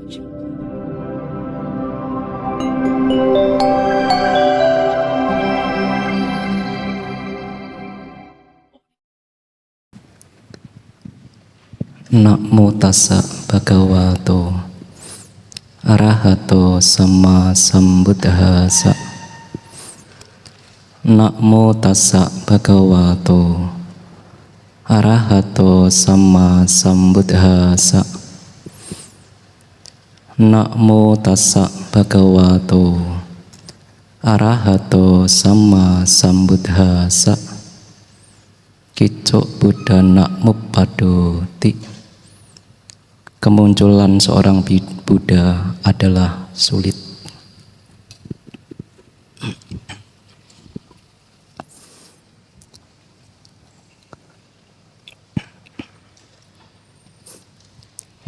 Namo tassa bhagavato arahato sama sambuddhassa. Namo tassa bhagavato arahato sama sambuddhassa. Namo tassa bhagavato arahato sama sambuddhassa. Kicuk Buddha Nakmupadoti. Kemunculan seorang Buddha adalah sulit.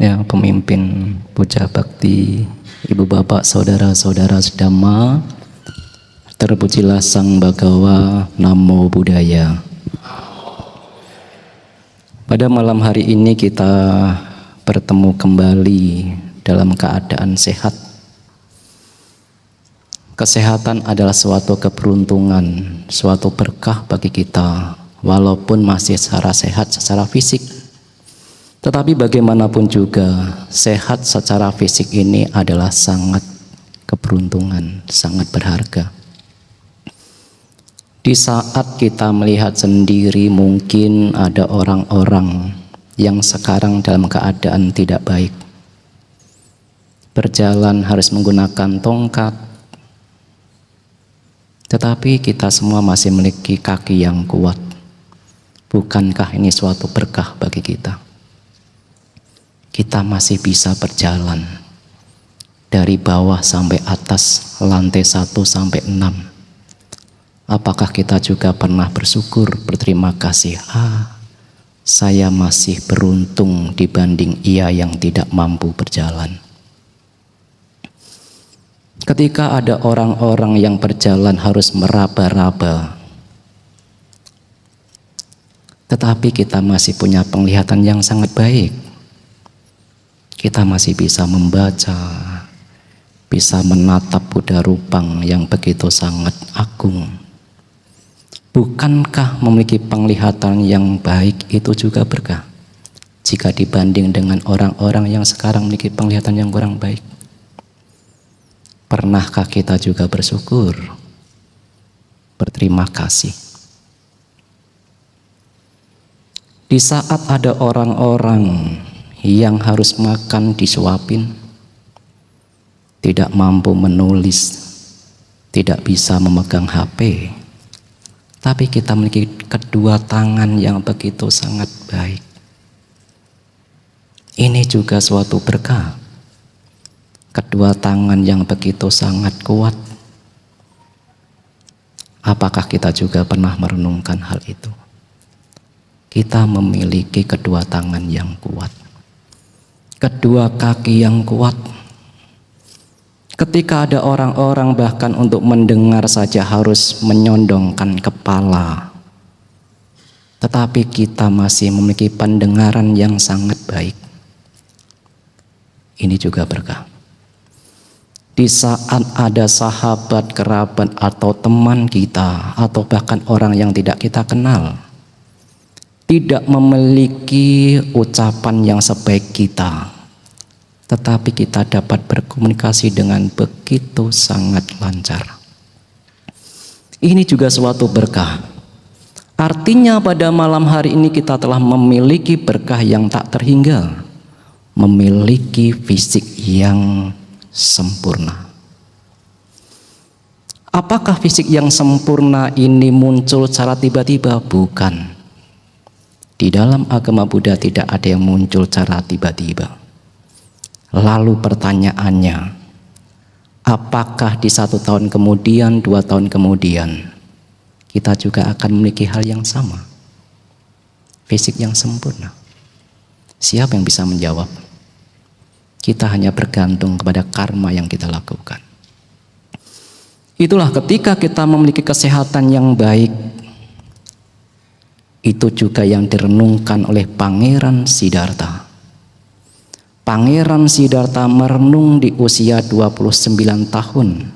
Ya, pemimpin puja bakti, ibu bapak, saudara-saudara sedama, terpujilah Sang Bhagawa, Namo Buddhaya. Pada malam hari ini kita bertemu kembali dalam keadaan sehat. Kesehatan adalah suatu keberuntungan, suatu berkah bagi kita, walaupun masih secara sehat secara fisik. Tetapi bagaimanapun juga, sehat secara fisik ini adalah sangat keberuntungan, sangat berharga. Di saat kita melihat sendiri, mungkin ada orang-orang yang sekarang dalam keadaan tidak baik. Berjalan harus menggunakan tongkat. Tetapi kita semua masih memiliki kaki yang kuat. Bukankah ini suatu berkah bagi kita? Kita masih bisa berjalan dari bawah sampai atas, lantai 1 sampai 6. Apakah kita juga pernah bersyukur, berterima kasih? Saya masih beruntung dibanding ia yang tidak mampu berjalan. Ketika ada orang-orang yang berjalan harus meraba-raba, tetapi kita masih punya penglihatan yang sangat baik. Kita masih bisa membaca, bisa menatap Buddha Rupang yang begitu sangat agung. Bukankah memiliki penglihatan yang baik itu juga berkah? Jika dibanding dengan orang-orang yang sekarang memiliki penglihatan yang kurang baik. Pernahkah kita juga bersyukur? Berterima kasih. Di saat ada orang-orang yang harus makan disuapin, tidak mampu menulis, tidak bisa memegang HP, tapi kita memiliki kedua tangan yang begitu sangat baik. Ini juga suatu berkah. Kedua tangan yang begitu sangat kuat. Apakah kita juga pernah merenungkan hal itu? Kita memiliki kedua tangan yang kuat, kedua kaki yang kuat. Ketika ada orang-orang bahkan untuk mendengar saja harus menyondongkan kepala, tetapi kita masih memiliki pendengaran yang sangat baik. Ini juga berkah. Di saat ada sahabat, kerabat, atau teman kita, atau bahkan orang yang tidak kita kenal, tidak memiliki ucapan yang sebaik kita, tetapi kita dapat berkomunikasi dengan begitu sangat lancar. Ini juga suatu berkah. Artinya pada malam hari ini kita telah memiliki berkah yang tak terhingga, memiliki fisik yang sempurna. Apakah fisik yang sempurna ini muncul secara tiba-tiba? Bukan. Di dalam agama Buddha tidak ada yang muncul secara tiba-tiba. Lalu pertanyaannya, apakah di 1 tahun kemudian, 2 tahun kemudian, kita juga akan memiliki hal yang sama? Fisik yang sempurna. Siapa yang bisa menjawab? Kita hanya bergantung kepada karma yang kita lakukan. Itulah ketika kita memiliki kesehatan yang baik, itu juga yang direnungkan oleh Pangeran Siddhartha. Pangeran Siddhartha merenung di usia 29 tahun.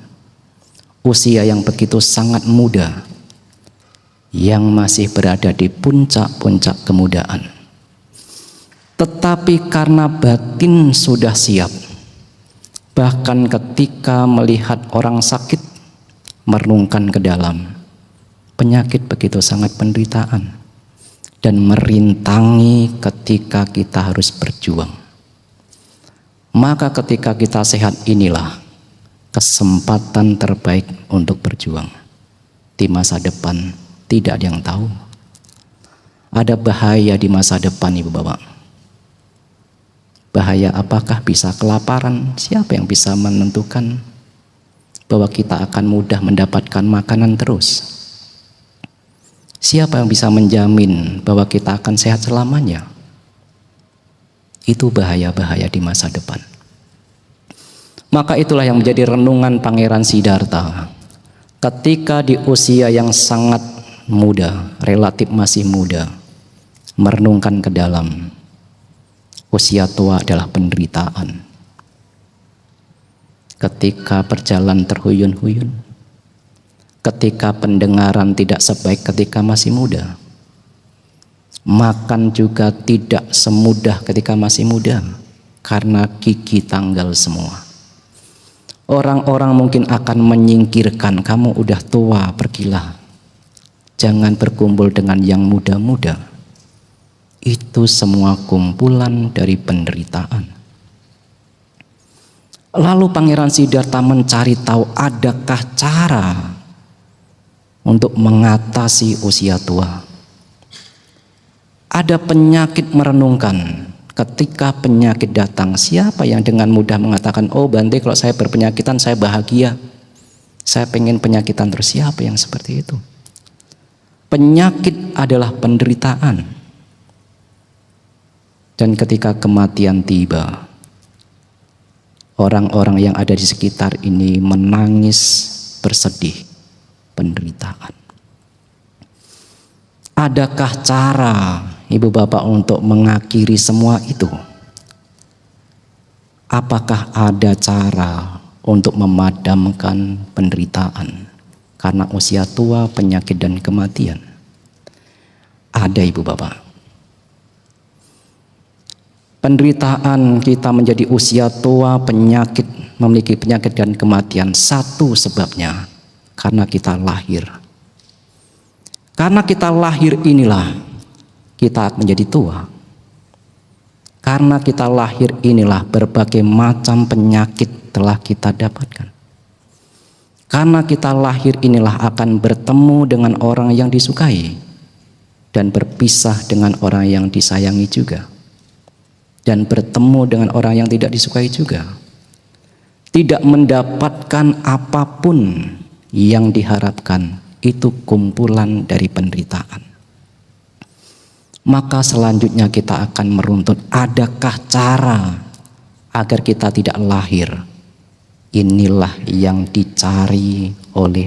Usia yang begitu sangat muda, yang masih berada di puncak-puncak kemudaan. Tetapi karena batin sudah siap, bahkan ketika melihat orang sakit, merenungkan ke dalam, penyakit begitu sangat penderitaan, dan merintangi ketika kita harus berjuang. Maka ketika kita sehat, inilah kesempatan terbaik untuk berjuang. Di masa depan tidak ada yang tahu. Ada bahaya di masa depan, Ibu Bapak. Bahaya apakah? Bisa kelaparan. Siapa yang bisa menentukan bahwa kita akan mudah mendapatkan makanan terus? Siapa yang bisa menjamin bahwa kita akan sehat selamanya? Itu bahaya-bahaya di masa depan. Maka itulah yang menjadi renungan Pangeran Siddhartha. Ketika di usia yang sangat muda, relatif masih muda, merenungkan ke dalam, usia tua adalah penderitaan. Ketika berjalan terhuyun-huyun, ketika pendengaran tidak sebaik ketika masih muda, makan juga tidak semudah ketika masih muda, karena gigi tanggal semua. Orang-orang mungkin akan menyingkirkan, kamu udah tua, pergilah. Jangan berkumpul dengan yang muda-muda. Itu semua kumpulan dari penderitaan. Lalu Pangeran Siddhartha mencari tahu, adakah cara untuk mengatasi usia tua? Ada penyakit, merenungkan. Ketika penyakit datang, siapa yang dengan mudah mengatakan, oh Bante, kalau saya berpenyakitan saya bahagia, saya pengen penyakitan terus? Siapa yang seperti itu? Penyakit adalah penderitaan. Dan ketika kematian tiba, orang-orang yang ada di sekitar ini menangis bersedih, penderitaan. Adakah cara, Ibu Bapak, untuk mengakhiri semua itu? Apakah ada cara untuk memadamkan penderitaan karena usia tua, penyakit, dan kematian? Ada, Ibu Bapak. Penderitaan kita menjadi usia tua, penyakit, memiliki penyakit dan kematian, satu sebabnya karena kita lahir. Karena kita lahir inilah kita menjadi tua. Karena kita lahir inilah berbagai macam penyakit telah kita dapatkan. Karena kita lahir inilah akan bertemu dengan orang yang disukai dan berpisah dengan orang yang disayangi juga, dan bertemu dengan orang yang tidak disukai juga, tidak mendapatkan apapun yang diharapkan. Itu kumpulan dari penderitaan. Maka selanjutnya kita akan meruntut, adakah cara agar kita tidak lahir? Inilah yang dicari oleh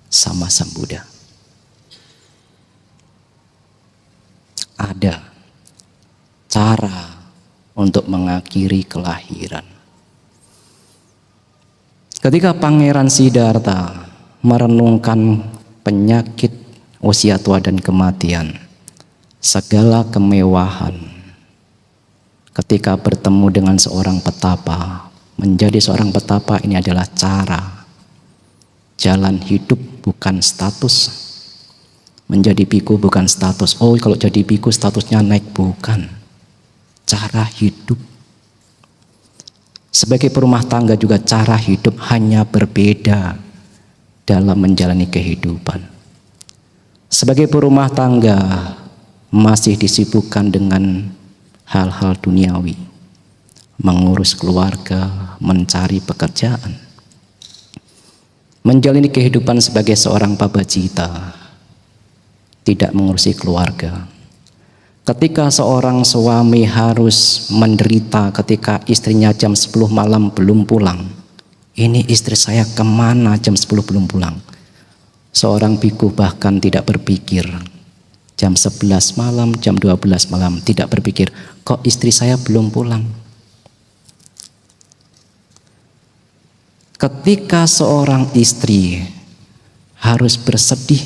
Sama Sambuddha. Ada cara untuk mengakhiri kelahiran. Ketika Pangeran Siddhartha merenungkan penyakit, usia tua, dan kematian, segala kemewahan, ketika bertemu dengan seorang petapa, menjadi seorang petapa ini adalah cara, jalan hidup, bukan status. Menjadi biku bukan status, oh kalau jadi biku statusnya naik, bukan. Cara hidup. Sebagai perumah tangga juga cara hidup, hanya berbeda dalam menjalani kehidupan. Sebagai perumah tangga masih disibukkan dengan hal-hal duniawi, mengurus keluarga, mencari pekerjaan. Menjalani kehidupan sebagai seorang pabajita, tidak mengurusi keluarga. Ketika seorang suami harus menderita ketika istrinya jam 10 malam belum pulang, ini istri saya kemana jam 10 belum pulang? Seorang biku bahkan tidak berpikir. Jam 11 malam, jam 12 malam tidak berpikir, kok istri saya belum pulang? Ketika seorang istri harus bersedih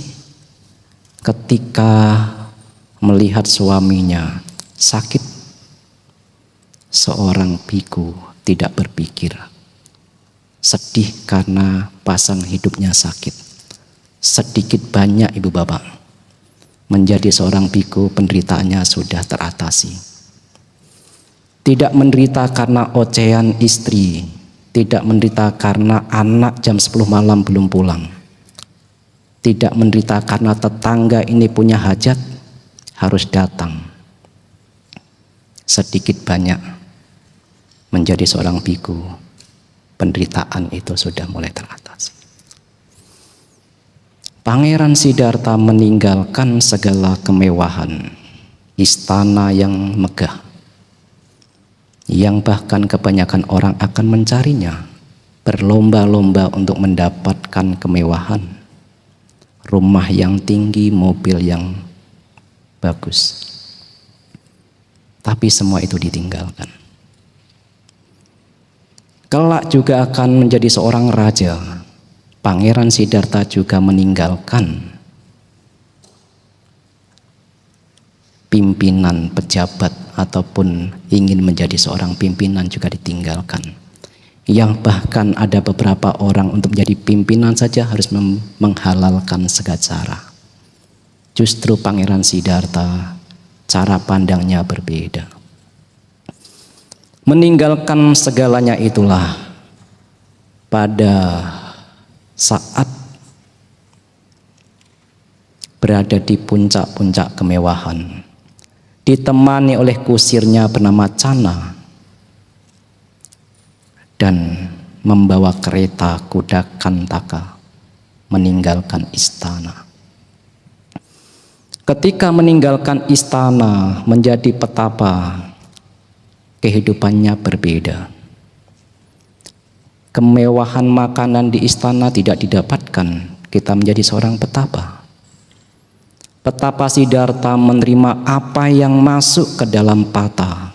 ketika melihat suaminya sakit, seorang biku tidak berpikir sedih karena pasang hidupnya sakit. Sedikit banyak ibu bapak, menjadi seorang biku penderitaannya sudah teratasi. Tidak menderita karena ocehan istri, tidak menderita karena anak jam 10 malam belum pulang, tidak menderita karena tetangga ini punya hajat harus datang. Sedikit banyak menjadi seorang biku, penderitaan itu sudah mulai teratasi. Pangeran Siddhartha meninggalkan segala kemewahan, istana yang megah, yang bahkan kebanyakan orang akan mencarinya, berlomba-lomba untuk mendapatkan kemewahan, rumah yang tinggi, mobil yang bagus. Tapi semua itu ditinggalkan. Kelak juga akan menjadi seorang raja. Pangeran Siddhartha juga meninggalkan pimpinan, pejabat, ataupun ingin menjadi seorang pimpinan juga ditinggalkan. Yang bahkan ada beberapa orang untuk menjadi pimpinan saja harus menghalalkan segala cara. Justru Pangeran Siddhartha cara pandangnya berbeda. Meninggalkan segalanya itulah pada saat berada di puncak-puncak kemewahan, ditemani oleh kusirnya bernama Cana, dan membawa kereta kuda Kantaka meninggalkan istana. Ketika meninggalkan istana menjadi petapa, kehidupannya berbeda. Kemewahan makanan di istana tidak didapatkan. Kita menjadi seorang petapa. Petapa Siddhartha menerima apa yang masuk ke dalam pata.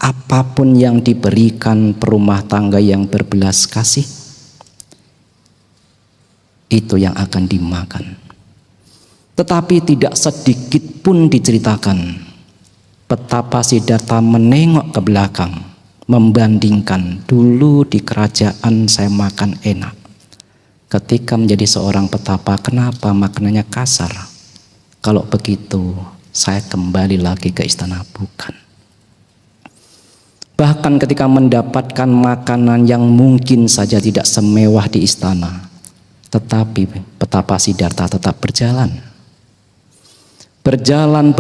Apapun yang diberikan perumah tangga yang berbelas kasih, itu yang akan dimakan. Tetapi tidak sedikit pun diceritakan. Petapa Siddhartha menengok ke belakang, membandingkan, dulu di kerajaan saya makan enak. Ketika menjadi seorang petapa, kenapa makanannya kasar? Kalau begitu saya kembali lagi ke istana, bukan. Bahkan ketika mendapatkan makanan yang mungkin saja tidak semewah di istana, tetapi petapa Siddhartha tetap berjalan. Berjalan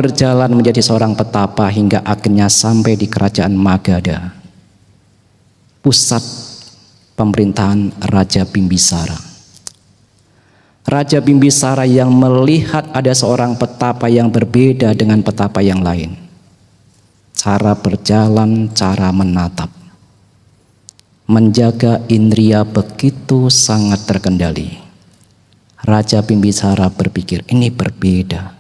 menjadi seorang petapa hingga akhirnya sampai di kerajaan Magadha, pusat pemerintahan Raja Bimbisara. Raja Bimbisara yang melihat ada seorang petapa yang berbeda dengan petapa yang lain. Cara berjalan, cara menatap, menjaga indria begitu sangat terkendali. Raja Bimbisara berpikir, ini berbeda.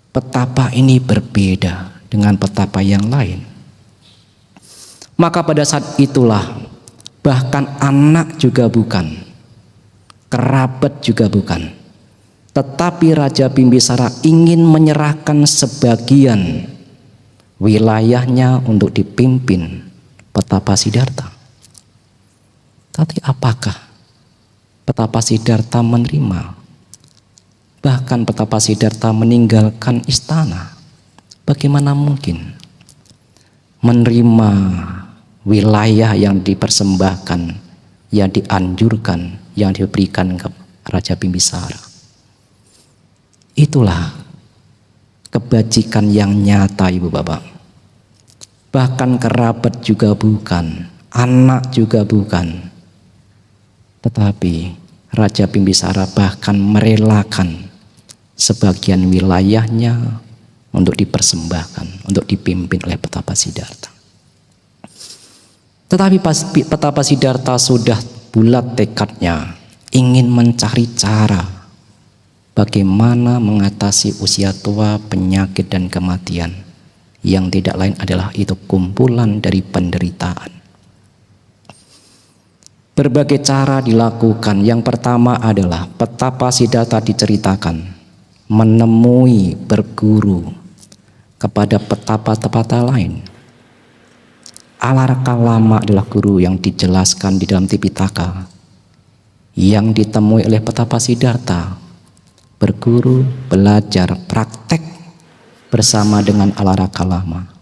Petapa ini berbeda dengan petapa yang lain. Maka pada saat itulah, bahkan anak juga bukan, kerabat juga bukan, tetapi Raja Bimbisara ingin menyerahkan sebagian wilayahnya untuk dipimpin petapa Siddhartha. Tapi apakah petapa Siddhartha menerima? Bahkan petapa Siddhartha meninggalkan istana. Bagaimana mungkin menerima wilayah yang dipersembahkan, yang dianjurkan, yang diberikan ke Raja Bimbisara? Itulah kebajikan yang nyata, ibu bapak. Bahkan kerabat juga bukan, anak juga bukan, tetapi Raja Bimbisara bahkan merelakan sebagian wilayahnya untuk dipersembahkan, untuk dipimpin oleh petapa Siddhartha. Tetapi petapa Siddhartha sudah bulat tekadnya, ingin mencari cara bagaimana mengatasi usia tua, penyakit dan kematian yang tidak lain adalah itu kumpulan dari penderitaan. Berbagai cara dilakukan. Yang pertama adalah betapa Siddhartha diceritakan menemui, berguru kepada petapa-tepata lain. Alaraka Lama adalah guru yang dijelaskan di dalam Tipitaka, yang ditemui oleh petapa Siddhartha, berguru, belajar, praktek bersama dengan Alaraka Lama.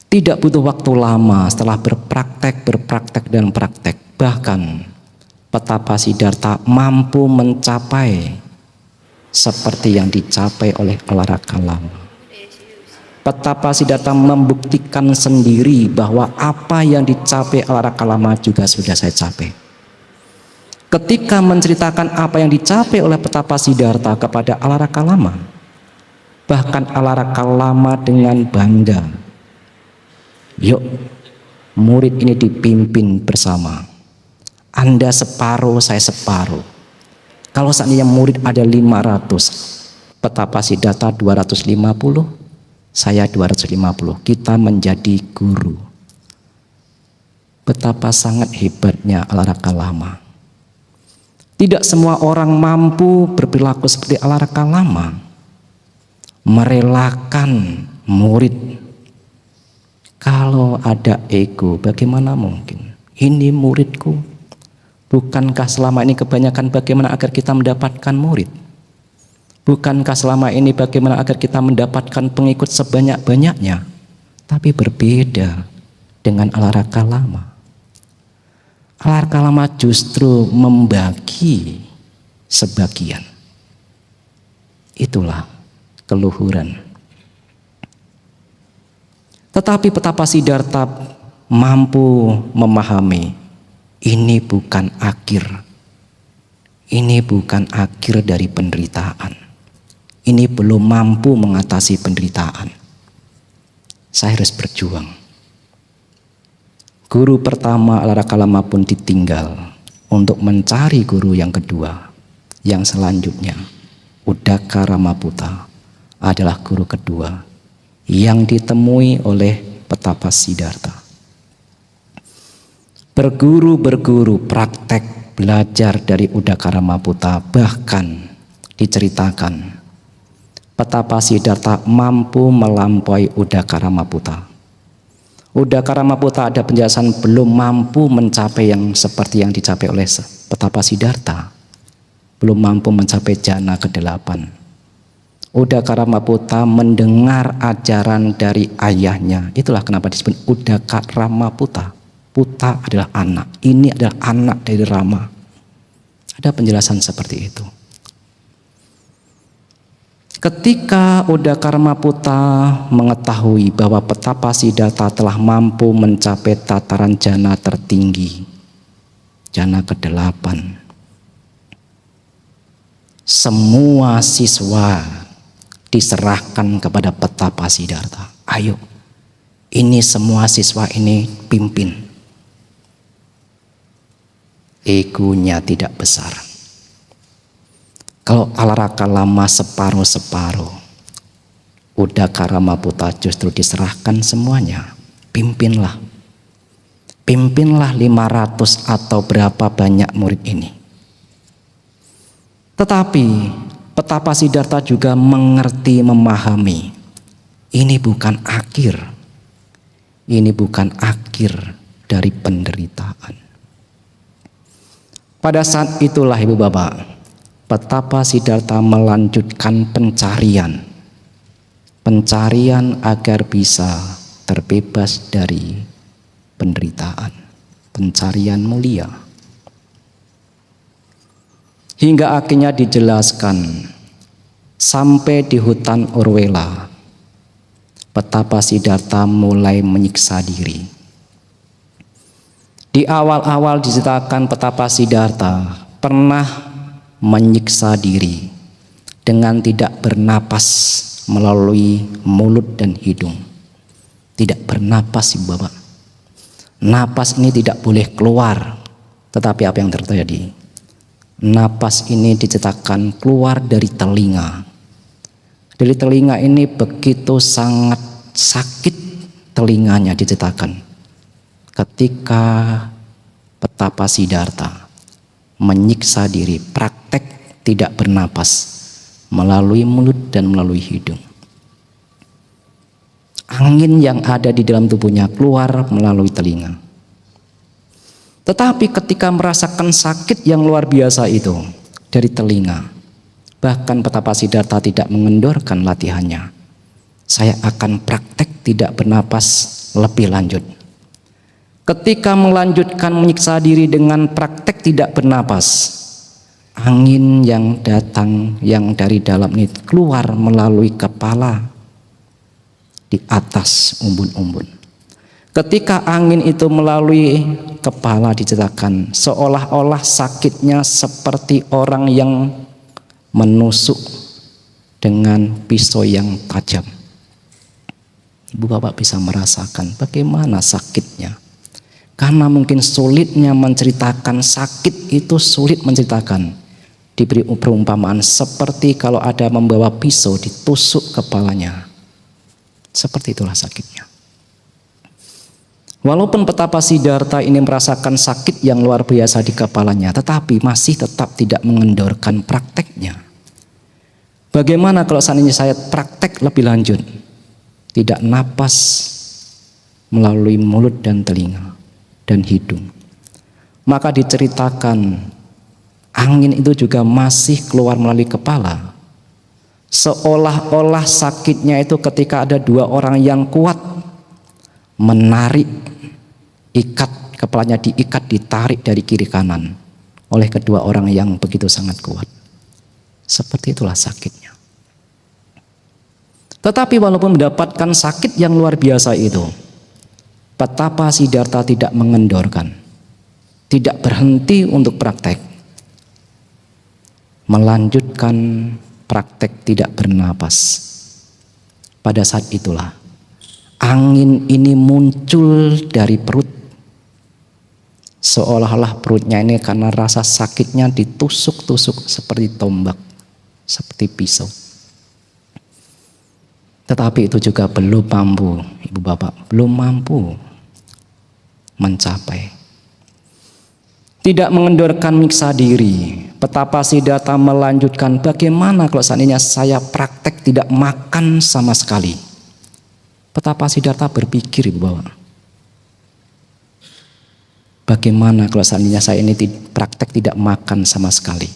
Tidak butuh waktu lama setelah berpraktek dan praktek. Bahkan petapa Siddhartha mampu mencapai seperti yang dicapai oleh Alaraka Lama. Petapa Siddhartha membuktikan sendiri bahwa apa yang dicapai Alaraka Lama juga sudah saya capai. Ketika menceritakan apa yang dicapai oleh petapa Siddhartha kepada Alaraka Lama, bahkan Alaraka Lama dengan bangga, yuk murid ini dipimpin bersama. Anda separuh, saya separuh. Kalau seandainya murid ada 500, petapa Siddhartha 250, saya 250. Kita menjadi guru. Betapa sangat hebatnya Alaraka Lama. Tidak semua orang mampu berperilaku seperti Alaraka Lama, merelakan murid. Kalau ada ego, bagaimana mungkin? Ini muridku. Bukankah selama ini kebanyakan bagaimana agar kita mendapatkan murid? Bukankah selama ini bagaimana agar kita mendapatkan pengikut sebanyak-banyaknya? Tapi berbeda dengan Alaraka Lama. Alaraka Lama justru membagi sebagian. Itulah keluhuran. Tetapi petapa Siddhartha mampu memahami, ini bukan akhir. Ini bukan akhir dari penderitaan. Ini belum mampu mengatasi penderitaan. Saya harus berjuang. Guru pertama Alaraka Lama pun ditinggal untuk mencari guru yang kedua. Yang selanjutnya, Uddaka Ramaputta adalah guru kedua yang ditemui oleh petapa Siddhartha. Berguru, praktek, belajar dari Uddaka Ramaputta. Bahkan diceritakan petapa Siddhartha mampu melampaui Uddaka Ramaputta. Uddaka Ramaputta ada penjelasan belum mampu mencapai yang seperti yang dicapai oleh petapa Siddhartha. Belum mampu mencapai jana ke-8. Uddaka Ramaputta mendengar ajaran dari ayahnya. Itulah kenapa disebut Uddaka Ramaputta. Puta adalah anak. Ini adalah anak dari Rama. Ada penjelasan seperti itu. Ketika Uddaka Ramaputta mengetahui bahwa petapa Siddhartha telah mampu mencapai tataran jana tertinggi, jana ke-8, semua siswa diserahkan kepada petapa Siddhartha. Ayo, ini semua siswa ini pimpin. Egonya tidak besar. Kalau Alaraka Lama separuh-separuh, Uddaka Ramaputta justru diserahkan semuanya. Pimpinlah. Pimpinlah 500 atau berapa banyak murid ini. Tetapi petapa Siddhartha juga mengerti, memahami, ini bukan akhir. Ini bukan akhir dari penderitaan. Pada saat itulah Ibu Bapak, petapa Siddhartha melanjutkan pencarian agar bisa terbebas dari penderitaan, pencarian mulia. Hingga akhirnya dijelaskan sampai di hutan Urwela, petapa Siddhartha mulai menyiksa diri. Di awal-awal diceritakan petapa Siddhartha pernah menyiksa diri dengan tidak bernapas melalui mulut dan hidung. Tidak bernapas, Ibu Bapak. Napas ini tidak boleh keluar. Tetapi apa yang terjadi? Napas ini diceritakan keluar dari telinga. Dari telinga ini begitu sangat sakit telinganya diceritakan. ketika petapa Siddhartha menyiksa diri, praktek tidak bernapas melalui mulut dan melalui hidung. Angin yang ada di dalam tubuhnya keluar melalui telinga. Tetapi ketika merasakan sakit yang luar biasa itu dari telinga, bahkan petapa Siddhartha tidak mengendorkan latihannya. Saya akan praktek tidak bernapas lebih lanjut. Ketika melanjutkan menyiksa diri dengan praktek tidak bernapas, angin yang datang yang dari dalam ini keluar melalui kepala di atas umbun-umbun. Ketika angin itu melalui kepala diceritakan, seolah-olah sakitnya seperti orang yang menusuk dengan pisau yang tajam. Ibu bapak bisa merasakan bagaimana sakitnya. Karena mungkin sulitnya menceritakan sakit itu, sulit menceritakan. Diberi perumpamaan seperti kalau ada membawa pisau ditusuk kepalanya. Seperti itulah sakitnya. Walaupun petapa Siddhartha ini merasakan sakit yang luar biasa di kepalanya, tetapi masih tetap tidak mengendorkan prakteknya. Bagaimana kalau seandainya saya praktek lebih lanjut? Tidak napas melalui mulut dan telinga dan hidung. Maka diceritakan angin itu juga masih keluar melalui kepala. Seolah-olah sakitnya itu ketika ada dua orang yang kuat menarik ikat, kepalanya diikat, ditarik dari kiri kanan oleh kedua orang yang begitu sangat kuat. Seperti itulah sakitnya. Tetapi walaupun mendapatkan sakit yang luar biasa itu, petapa Siddhartha tidak mengendorkan, tidak berhenti untuk praktek, melanjutkan praktek tidak bernapas. Pada saat itulah angin ini muncul dari perut, seolah-olah perutnya ini karena rasa sakitnya ditusuk-tusuk seperti tombak, seperti pisau. Tetapi itu juga belum mampu, ibu bapak, belum mampu mencapai. Tidak mengendorkan menyiksa diri, petapa Siddhartha melanjutkan, bagaimana kalau seandainya saya praktek tidak makan sama sekali? Petapa Siddhartha berpikir, ibu bapak, bagaimana kalau seandainya saya ini praktek tidak makan sama sekali?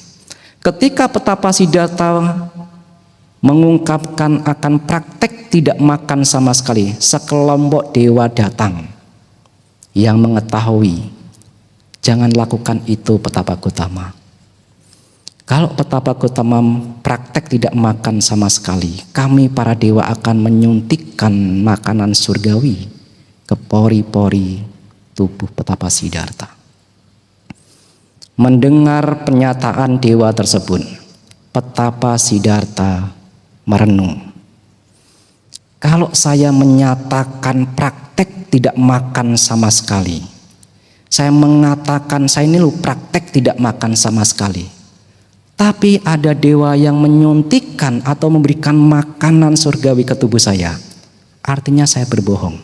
Ketika petapa Siddhartha mengungkapkan akan praktek tidak makan sama sekali, sekelompok dewa datang yang mengetahui, jangan lakukan itu petapa Gotama. Kalau petapa Gotama praktek tidak makan sama sekali, kami para dewa akan menyuntikkan makanan surgawi ke pori-pori tubuh petapa Siddhartha. Mendengar pernyataan dewa tersebut, petapa Siddhartha merenung. Kalau saya menyatakan praktek tidak makan sama sekali, saya mengatakan saya ini loh praktek tidak makan sama sekali, tapi ada dewa yang menyuntikkan atau memberikan makanan surgawi ke tubuh saya, artinya saya berbohong.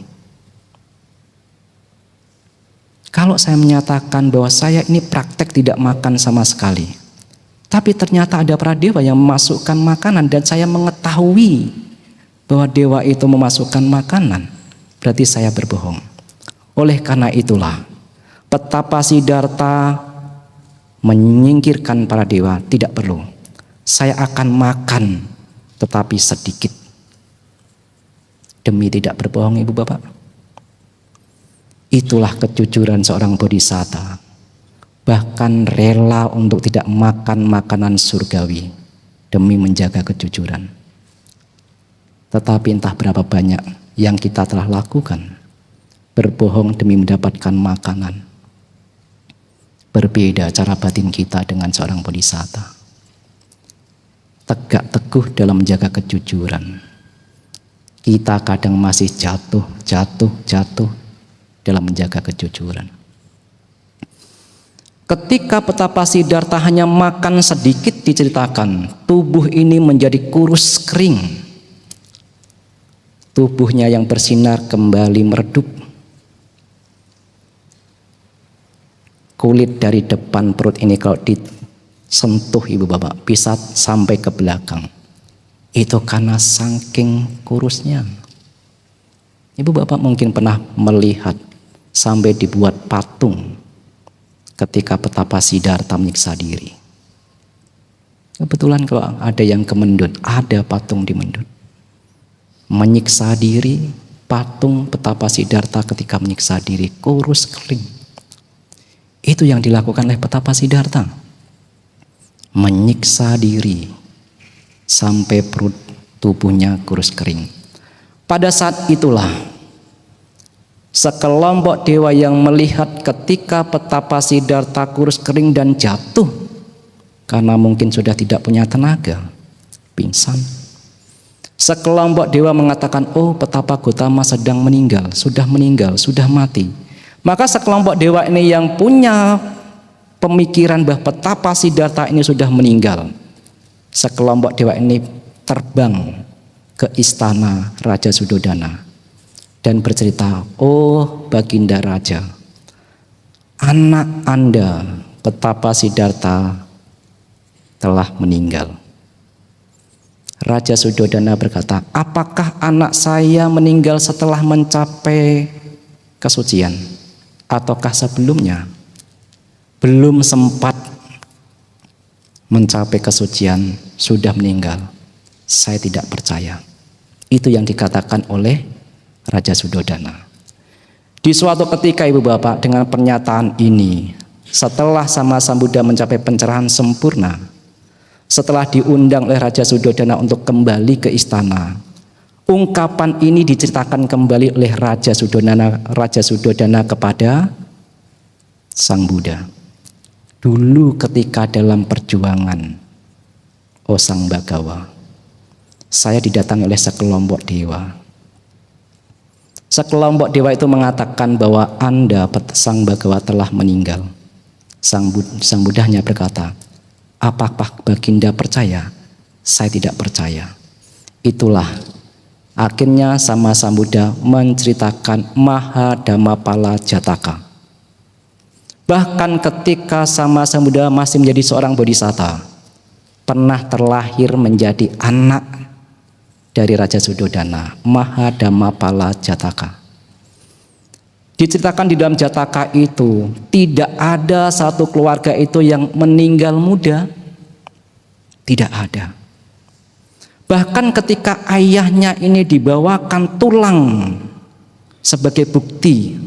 Kalau saya menyatakan bahwa saya ini praktek tidak makan sama sekali, tapi ternyata ada para dewa yang memasukkan makanan dan saya mengetahui bahwa dewa itu memasukkan makanan, berarti saya berbohong. Oleh karena itulah petapa Siddhartha menyingkirkan para dewa, tidak perlu. Saya akan makan tetapi sedikit. Demi tidak berbohong, ibu bapak. Itulah kejujuran seorang bodhisatta. Bahkan rela untuk tidak makan makanan surgawi demi menjaga kejujuran. Tetapi entah berapa banyak yang kita telah lakukan, berbohong demi mendapatkan makanan. Berbeda cara batin kita dengan seorang bodhisatta. Tegak teguh dalam menjaga kejujuran. Kita kadang masih jatuh dalam menjaga kejujuran. Ketika petapa Siddhartha hanya makan sedikit, diceritakan tubuh ini menjadi kurus kering. Tubuhnya yang bersinar kembali meredup. kulit dari depan perut ini kalau disentuh ibu bapak bisa sampai ke belakang. Itu karena saking kurusnya. Ibu bapak mungkin pernah melihat sampai dibuat patung ketika betapa Siddhartha menyiksa diri. Kebetulan kalau ada yang ke Mendut, ada patung di Mendut. Menyiksa diri, patung betapa Siddhartha ketika menyiksa diri, kurus kering. Itu yang dilakukan oleh betapa Siddhartha. Menyiksa diri sampai perut tubuhnya kurus kering. Pada saat itulah sekelompok dewa yang melihat ketika betapa Siddhartha kurus kering dan jatuh karena mungkin sudah tidak punya tenaga, pingsan. Sekelompok dewa mengatakan, oh betapa Gotama sedang meninggal, sudah mati. Maka sekelompok dewa ini yang punya pemikiran bahwa betapa Siddhartha ini sudah meninggal, sekelompok dewa ini terbang ke istana Raja Suddhodana dan bercerita, oh Baginda Raja, anak Anda betapa Siddhartha telah meninggal. Raja Suddhodana berkata, apakah anak saya meninggal setelah mencapai kesucian ataukah sebelumnya? Belum sempat mencapai kesucian sudah meninggal. Saya tidak percaya. Itu yang dikatakan oleh Raja Suddhodana. Di suatu ketika ibu bapak, dengan pernyataan ini, setelah Sama Sambuddha mencapai pencerahan sempurna, setelah diundang oleh Raja Suddhodana untuk kembali ke istana, ungkapan ini diceritakan kembali oleh Raja Suddhodana kepada Sang Buddha. Dulu ketika dalam perjuangan, oh Sang Bhagawa, saya didatangi oleh sekelompok dewa. Sekelompok dewa itu mengatakan bahwa Anda, Sang Bhagawa, telah meninggal. Sang Buddha hanya berkata, apakah Baginda percaya? Saya tidak percaya. Itulah akhirnya Sama Sambuddha menceritakan Mahadhammapala Jataka. Bahkan ketika Sama Sambuddha masih menjadi seorang bodhisatta, pernah terlahir menjadi anak dari Raja Suddhodana, Mahadhammapala Jataka. Diceritakan di dalam Jataka itu tidak ada satu keluarga itu yang meninggal muda. Tidak ada. Bahkan ketika ayahnya ini dibawakan tulang sebagai bukti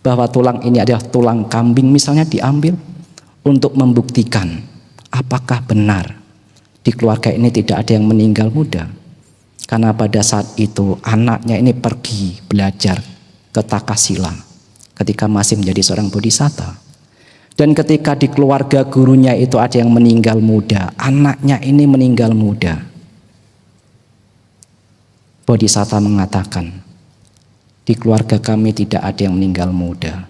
bahwa tulang ini adalah tulang kambing misalnya, diambil untuk membuktikan apakah benar di keluarga ini tidak ada yang meninggal muda. Karena pada saat itu anaknya ini pergi belajar ke Takasila ketika masih menjadi seorang bodhisatta. Dan ketika di keluarga gurunya itu ada yang meninggal muda, anaknya ini meninggal muda, bodhisatta mengatakan, di keluarga kami tidak ada yang meninggal muda.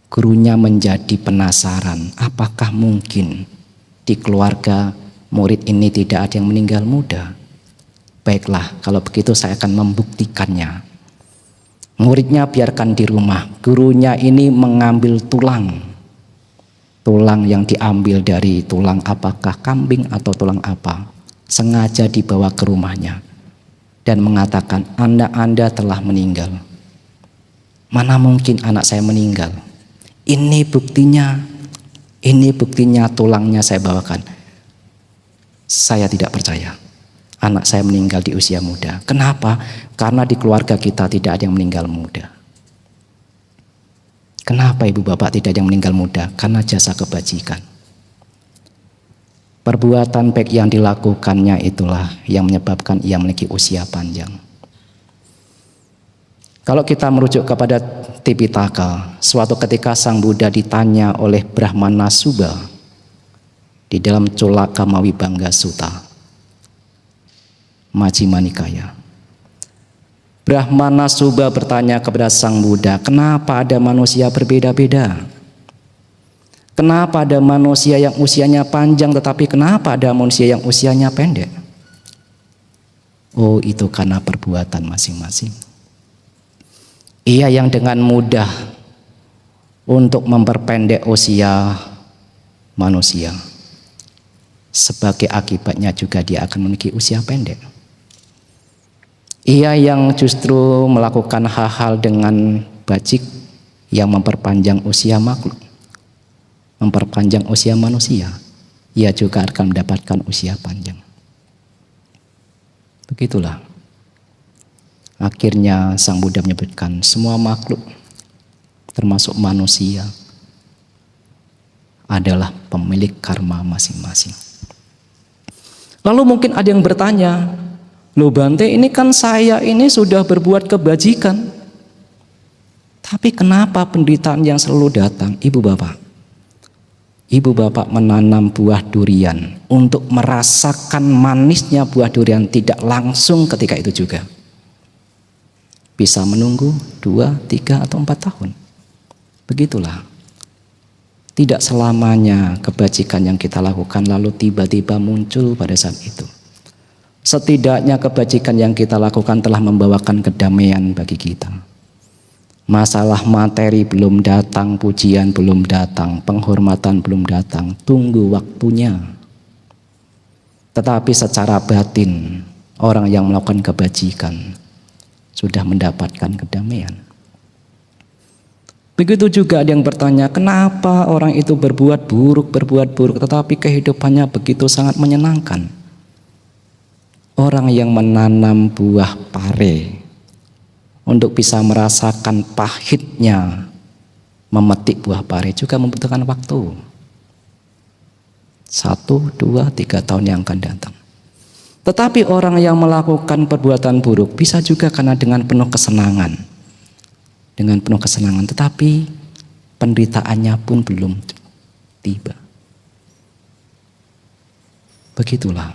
Gurunya menjadi penasaran, apakah mungkin di keluarga murid ini tidak ada yang meninggal muda? Baiklah, kalau begitu saya akan membuktikannya. Muridnya biarkan di rumah, gurunya ini mengambil tulang yang diambil dari tulang apakah kambing atau tulang apa, sengaja dibawa ke rumahnya dan mengatakan, Anda telah meninggal. Mana mungkin anak saya meninggal? Ini buktinya tulangnya saya bawakan. Saya tidak percaya anak saya meninggal di usia muda. Kenapa? Karena di keluarga kita tidak ada yang meninggal muda. Kenapa ibu bapak tidak ada yang meninggal muda? Karena jasa kebajikan. Perbuatan baik yang dilakukannya itulah yang menyebabkan ia memiliki usia panjang. Kalau kita merujuk kepada Tipitaka, suatu ketika Sang Buddha ditanya oleh Brahmana Subba di dalam Culaka Mawibangga Sutta, Majjhima Nikaya. Brahmana Subba bertanya kepada Sang Buddha, kenapa ada manusia berbeda-beda? Kenapa ada manusia yang usianya panjang tetapi kenapa ada manusia yang usianya pendek? Oh, itu karena perbuatan masing-masing. Ia yang dengan mudah untuk memperpendek usia manusia. Sebagai akibatnya juga dia akan memiliki usia pendek. Ia yang justru melakukan hal-hal dengan bajik yang memperpanjang usia makhluk, memperpanjang usia manusia, ia juga akan mendapatkan usia panjang. Begitulah. Akhirnya Sang Buddha menyebutkan semua makhluk, termasuk manusia, adalah pemilik karma masing-masing. Lalu mungkin ada yang bertanya, loh Bante, ini kan saya ini sudah berbuat kebajikan, tapi kenapa penderitaan yang selalu datang? Ibu bapak menanam buah durian untuk merasakan manisnya buah durian tidak langsung ketika itu juga. Bisa menunggu 2, 3, atau 4 tahun. Begitulah. Tidak selamanya kebajikan yang kita lakukan lalu tiba-tiba muncul pada saat itu. Setidaknya kebajikan yang kita lakukan telah membawakan kedamaian bagi kita. Masalah materi belum datang, pujian belum datang, penghormatan belum datang, tunggu waktunya. Tetapi secara batin, orang yang melakukan kebajikan sudah mendapatkan kedamaian. Begitu juga ada yang bertanya, kenapa orang itu berbuat buruk, tetapi kehidupannya begitu sangat menyenangkan. Orang yang menanam buah pare untuk bisa merasakan pahitnya memetik buah pare juga membutuhkan waktu. 1, 2, 3 tahun yang akan datang. Tetapi orang yang melakukan perbuatan buruk bisa juga karena dengan penuh kesenangan. Dengan penuh kesenangan, tetapi penderitaannya pun belum tiba. Begitulah.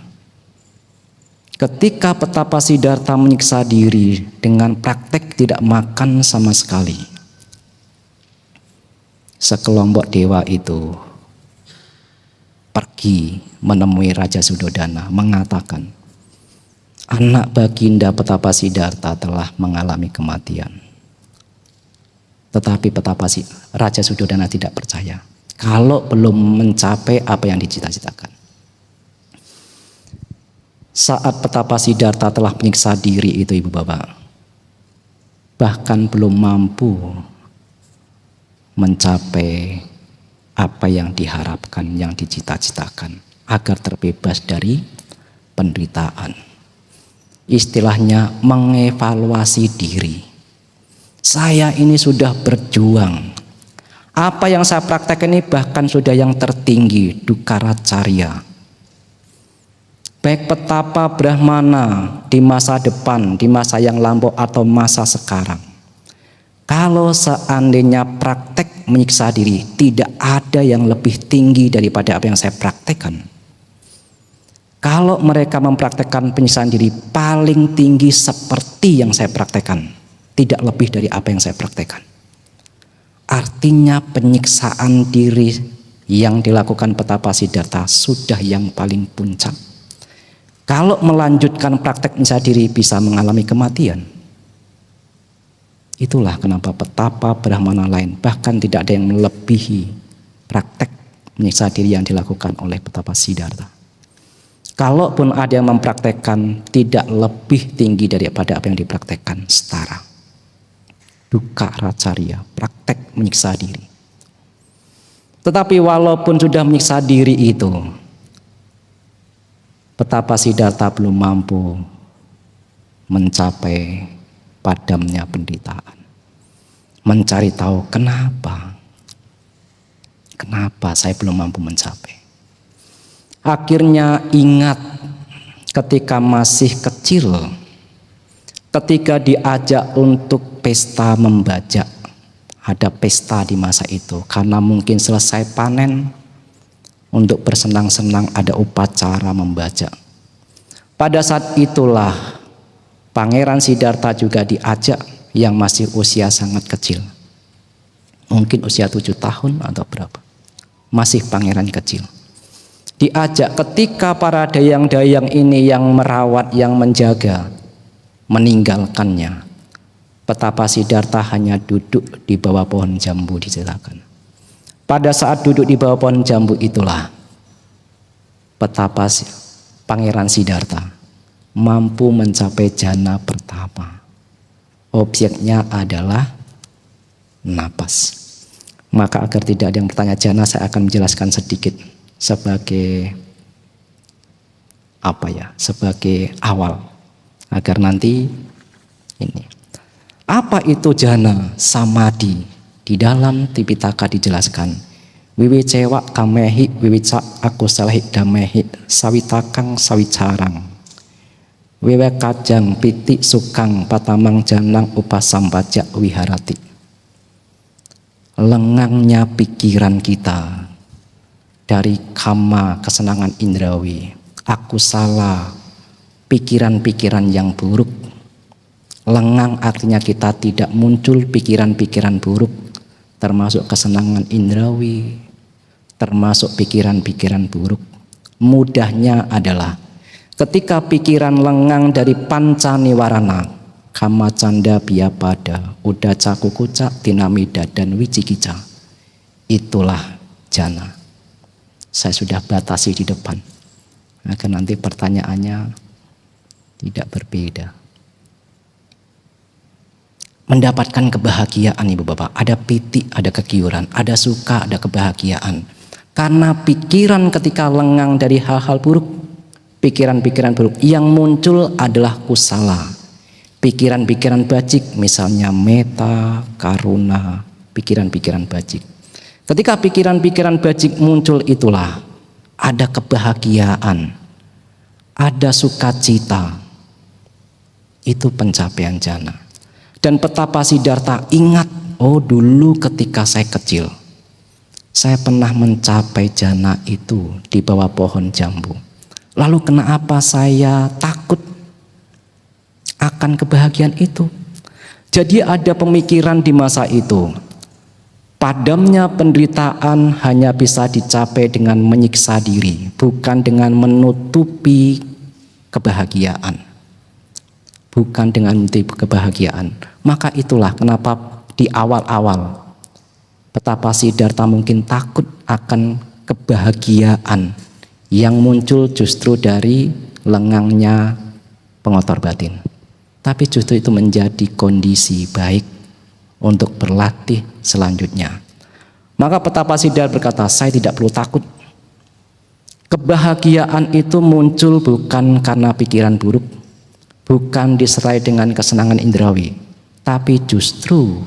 Ketika Petapa Siddhartha menyiksa diri dengan praktek tidak makan sama sekali, sekelompok dewa itu pergi menemui Raja Suddhodana mengatakan, anak baginda Petapa Siddhartha telah mengalami kematian. Tetapi Raja Suddhodana tidak percaya kalau belum mencapai apa yang dicita-citakan. Saat Petapa Siddhartha telah menyiksa diri itu, ibu bapak, bahkan belum mampu mencapai apa yang diharapkan, yang dicita-citakan agar terbebas dari penderitaan. Istilahnya mengevaluasi diri. Saya ini sudah berjuang. Apa yang saya praktekkan ini bahkan sudah yang tertinggi, Dukkaracarya. Baik petapa Brahmana di masa depan, di masa yang lampau atau masa sekarang. Kalau seandainya praktek menyiksa diri, tidak ada yang lebih tinggi daripada apa yang saya praktekkan. Kalau mereka mempraktekkan penyiksaan diri paling tinggi seperti yang saya praktekkan, tidak lebih dari apa yang saya praktekkan. Artinya penyiksaan diri yang dilakukan Petapa Siddhartha sudah yang paling puncak. Kalau melanjutkan praktek menyiksa diri bisa mengalami kematian. Itulah kenapa petapa Brahmana lain bahkan tidak ada yang melebihi praktek menyiksa diri yang dilakukan oleh Petapa Siddhartha. Kalaupun ada yang mempraktekkan tidak lebih tinggi daripada apa yang dipraktekkan, setara. Dukkaracarya, praktek menyiksa diri. Tetapi walaupun sudah menyiksa diri itu, Petapa Siddhartha belum mampu mencapai padamnya penderitaan. Mencari tahu kenapa saya belum mampu mencapai. Akhirnya ingat ketika masih kecil, ketika diajak untuk pesta membajak, ada pesta di masa itu karena mungkin selesai panen, untuk bersenang-senang ada upacara membajak. Pada saat itulah Pangeran Siddhartha juga diajak yang masih usia sangat kecil, mungkin usia 7 tahun atau berapa, masih pangeran kecil. Diajak ketika para dayang-dayang ini yang merawat, yang menjaga, meninggalkannya. Petapa Siddhartha hanya duduk di bawah pohon jambu diceritakan. Pada saat duduk di bawah pohon jambu itulah petapa Pangeran Siddhartha mampu mencapai jana pertapa. Objeknya adalah napas. Maka agar tidak ada yang bertanya jana, saya akan menjelaskan sedikit sebagai sebagai awal agar nanti ini. Apa itu jana samadhi? Di dalam Tipitaka dijelaskan, wiwicewa kamehi wiwica akusalehi damehi sawitakang sawicarang wewe kajang piti sukang patamang janang upasampaja wiharati. Lengangnya pikiran kita dari kama kesenangan indrawi, akusala pikiran-pikiran yang buruk. Lengang artinya kita tidak muncul pikiran-pikiran buruk, termasuk kesenangan indrawi, termasuk pikiran-pikiran buruk. Mudahnya adalah ketika pikiran lengang dari panca niwarana, kama canda biapada, udaca kukuca, tinamida dan wicikica, itulah jana. Saya sudah batasi di depan agar nanti pertanyaannya tidak berbeda. Mendapatkan kebahagiaan Ibu Bapak, ada piti, ada kegiuran, ada suka, ada kebahagiaan. Karena pikiran ketika lengang dari hal-hal buruk, pikiran-pikiran buruk yang muncul adalah kusala. Pikiran-pikiran bajik, misalnya meta, karuna, pikiran-pikiran bajik. Ketika pikiran-pikiran bajik muncul itulah ada kebahagiaan, ada sukacita. Itu pencapaian jana. Dan petapa Siddhartha ingat, oh dulu ketika saya kecil, saya pernah mencapai jana itu di bawah pohon jambu. Lalu kenapa saya takut akan kebahagiaan itu? Jadi ada pemikiran di masa itu, padamnya penderitaan hanya bisa dicapai dengan menyiksa diri, bukan dengan menutupi kebahagiaan. Bukan dengan menutupi kebahagiaan. Maka itulah kenapa di awal-awal petapa Siddhartha mungkin takut akan kebahagiaan yang muncul justru dari lengangnya pengotor batin. Tapi justru itu menjadi kondisi baik untuk berlatih selanjutnya. Maka petapa Siddhartha berkata, saya tidak perlu takut. Kebahagiaan itu muncul bukan karena pikiran buruk, bukan diserai dengan kesenangan indrawi, tapi justru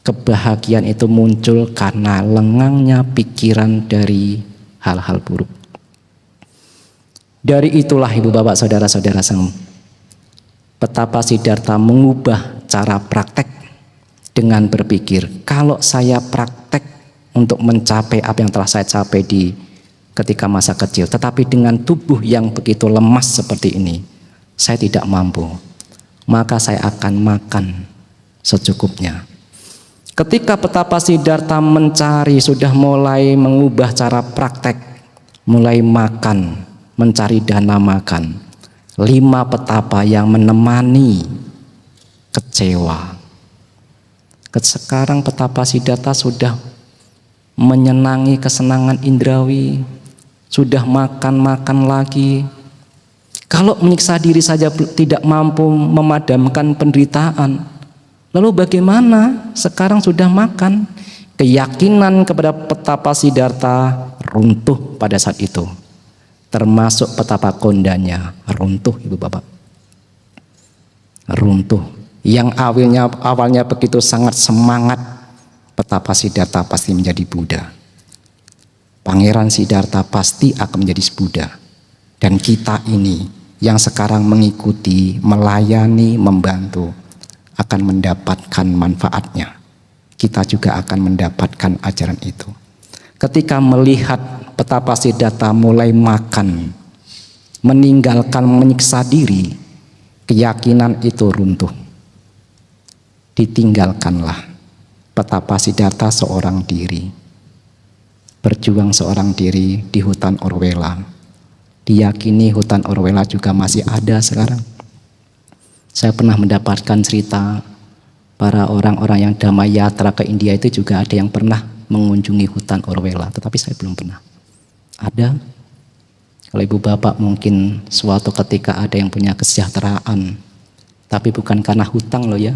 kebahagiaan itu muncul karena lengangnya pikiran dari hal-hal buruk. Dari itulah Ibu Bapak Saudara-saudara sekalian, petapa Siddhartha mengubah cara praktek dengan berpikir, kalau saya praktek untuk mencapai apa yang telah saya capai di ketika masa kecil, tetapi dengan tubuh yang begitu lemas seperti ini, saya tidak mampu, maka saya akan makan secukupnya. Ketika petapa Siddhartha mencari, sudah mulai mengubah cara praktek, mulai makan, mencari dana makan, 5 petapa yang menemani kecewa. Sekarang petapa Siddhartha sudah menyenangi kesenangan indrawi, sudah makan-makan lagi. Kalau menyiksa diri saja tidak mampu memadamkan penderitaan, lalu bagaimana sekarang sudah makan? Keyakinan kepada petapa Siddhartha runtuh pada saat itu. Termasuk petapa kondanya runtuh Ibu Bapak. Runtuh. Yang awalnya begitu sangat semangat, petapa Siddhartha pasti menjadi Buddha. Pangeran Siddhartha pasti akan menjadi Buddha. Dan kita ini yang sekarang mengikuti, melayani, membantu akan mendapatkan manfaatnya. Kita juga akan mendapatkan ajaran itu. Ketika melihat petapa Siddhartha mulai makan, meninggalkan menyiksa diri, keyakinan itu runtuh. Ditinggalkanlah petapa Siddhartha seorang diri, berjuang seorang diri di hutan Orwella. Diyakini hutan Orwella juga masih ada sekarang. Saya pernah mendapatkan cerita Para orang-orang yang Damayatra ke India itu juga ada yang pernah mengunjungi hutan Orwella, tetapi saya belum pernah. Ada? Kalau ibu bapak mungkin suatu ketika ada yang punya kesejahteraan, tapi bukan karena hutang loh ya.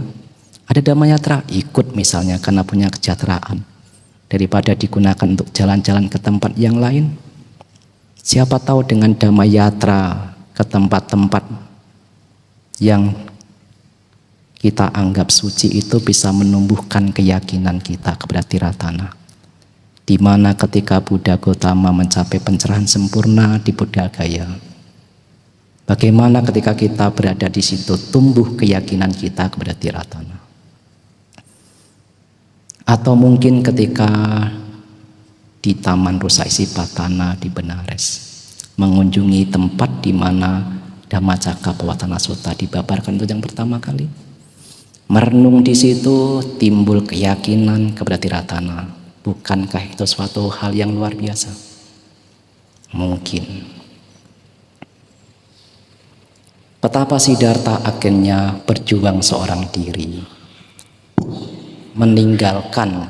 Ada Damayatra, ikut misalnya karena punya kesejahteraan. Daripada digunakan untuk jalan-jalan ke tempat yang lain. Siapa tahu dengan Damayatra ke tempat-tempat yang kita anggap suci itu bisa menumbuhkan keyakinan kita kepada Tiratana. Di mana ketika Buddha Gautama mencapai pencerahan sempurna di Buddha Gaya, bagaimana ketika kita berada di situ tumbuh keyakinan kita kepada Tiratana. Atau mungkin ketika di Taman Rusa Isipatana di Benares, mengunjungi tempat di mana Dhammacakkappavattana Sutta dibabarkan itu yang pertama kali. Merenung di situ timbul keyakinan kepada Tiratana. Bukankah itu suatu hal yang luar biasa? Mungkin. Petapa Siddhartha akhirnya berjuang seorang diri.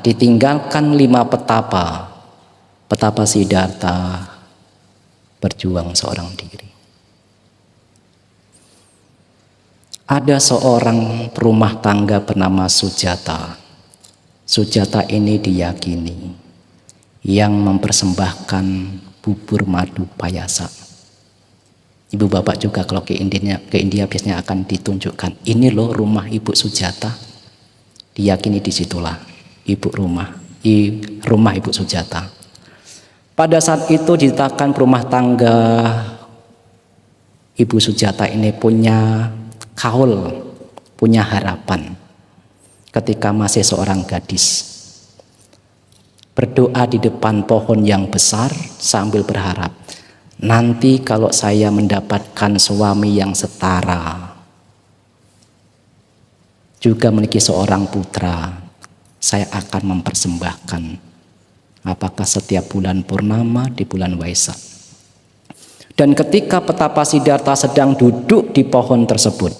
Ditinggalkan 5 petapa. Petapa Siddhartha berjuang seorang diri. Ada seorang rumah tangga bernama Sujata. Sujata ini diyakini yang mempersembahkan bubur madu payasa. Ibu bapak juga kalau ke India biasanya akan ditunjukkan. Ini loh rumah Ibu Sujata. Diyakini disitulah rumah Ibu Sujata. Pada saat itu diceritakan rumah tangga Ibu Sujata ini punya kaul, punya harapan ketika masih seorang gadis. Berdoa di depan pohon yang besar sambil berharap, nanti kalau saya mendapatkan suami yang setara, juga memiliki seorang putra, saya akan mempersembahkan. Apakah setiap bulan purnama di bulan Waisak. Dan ketika Petapa Siddhartha sedang duduk di pohon tersebut,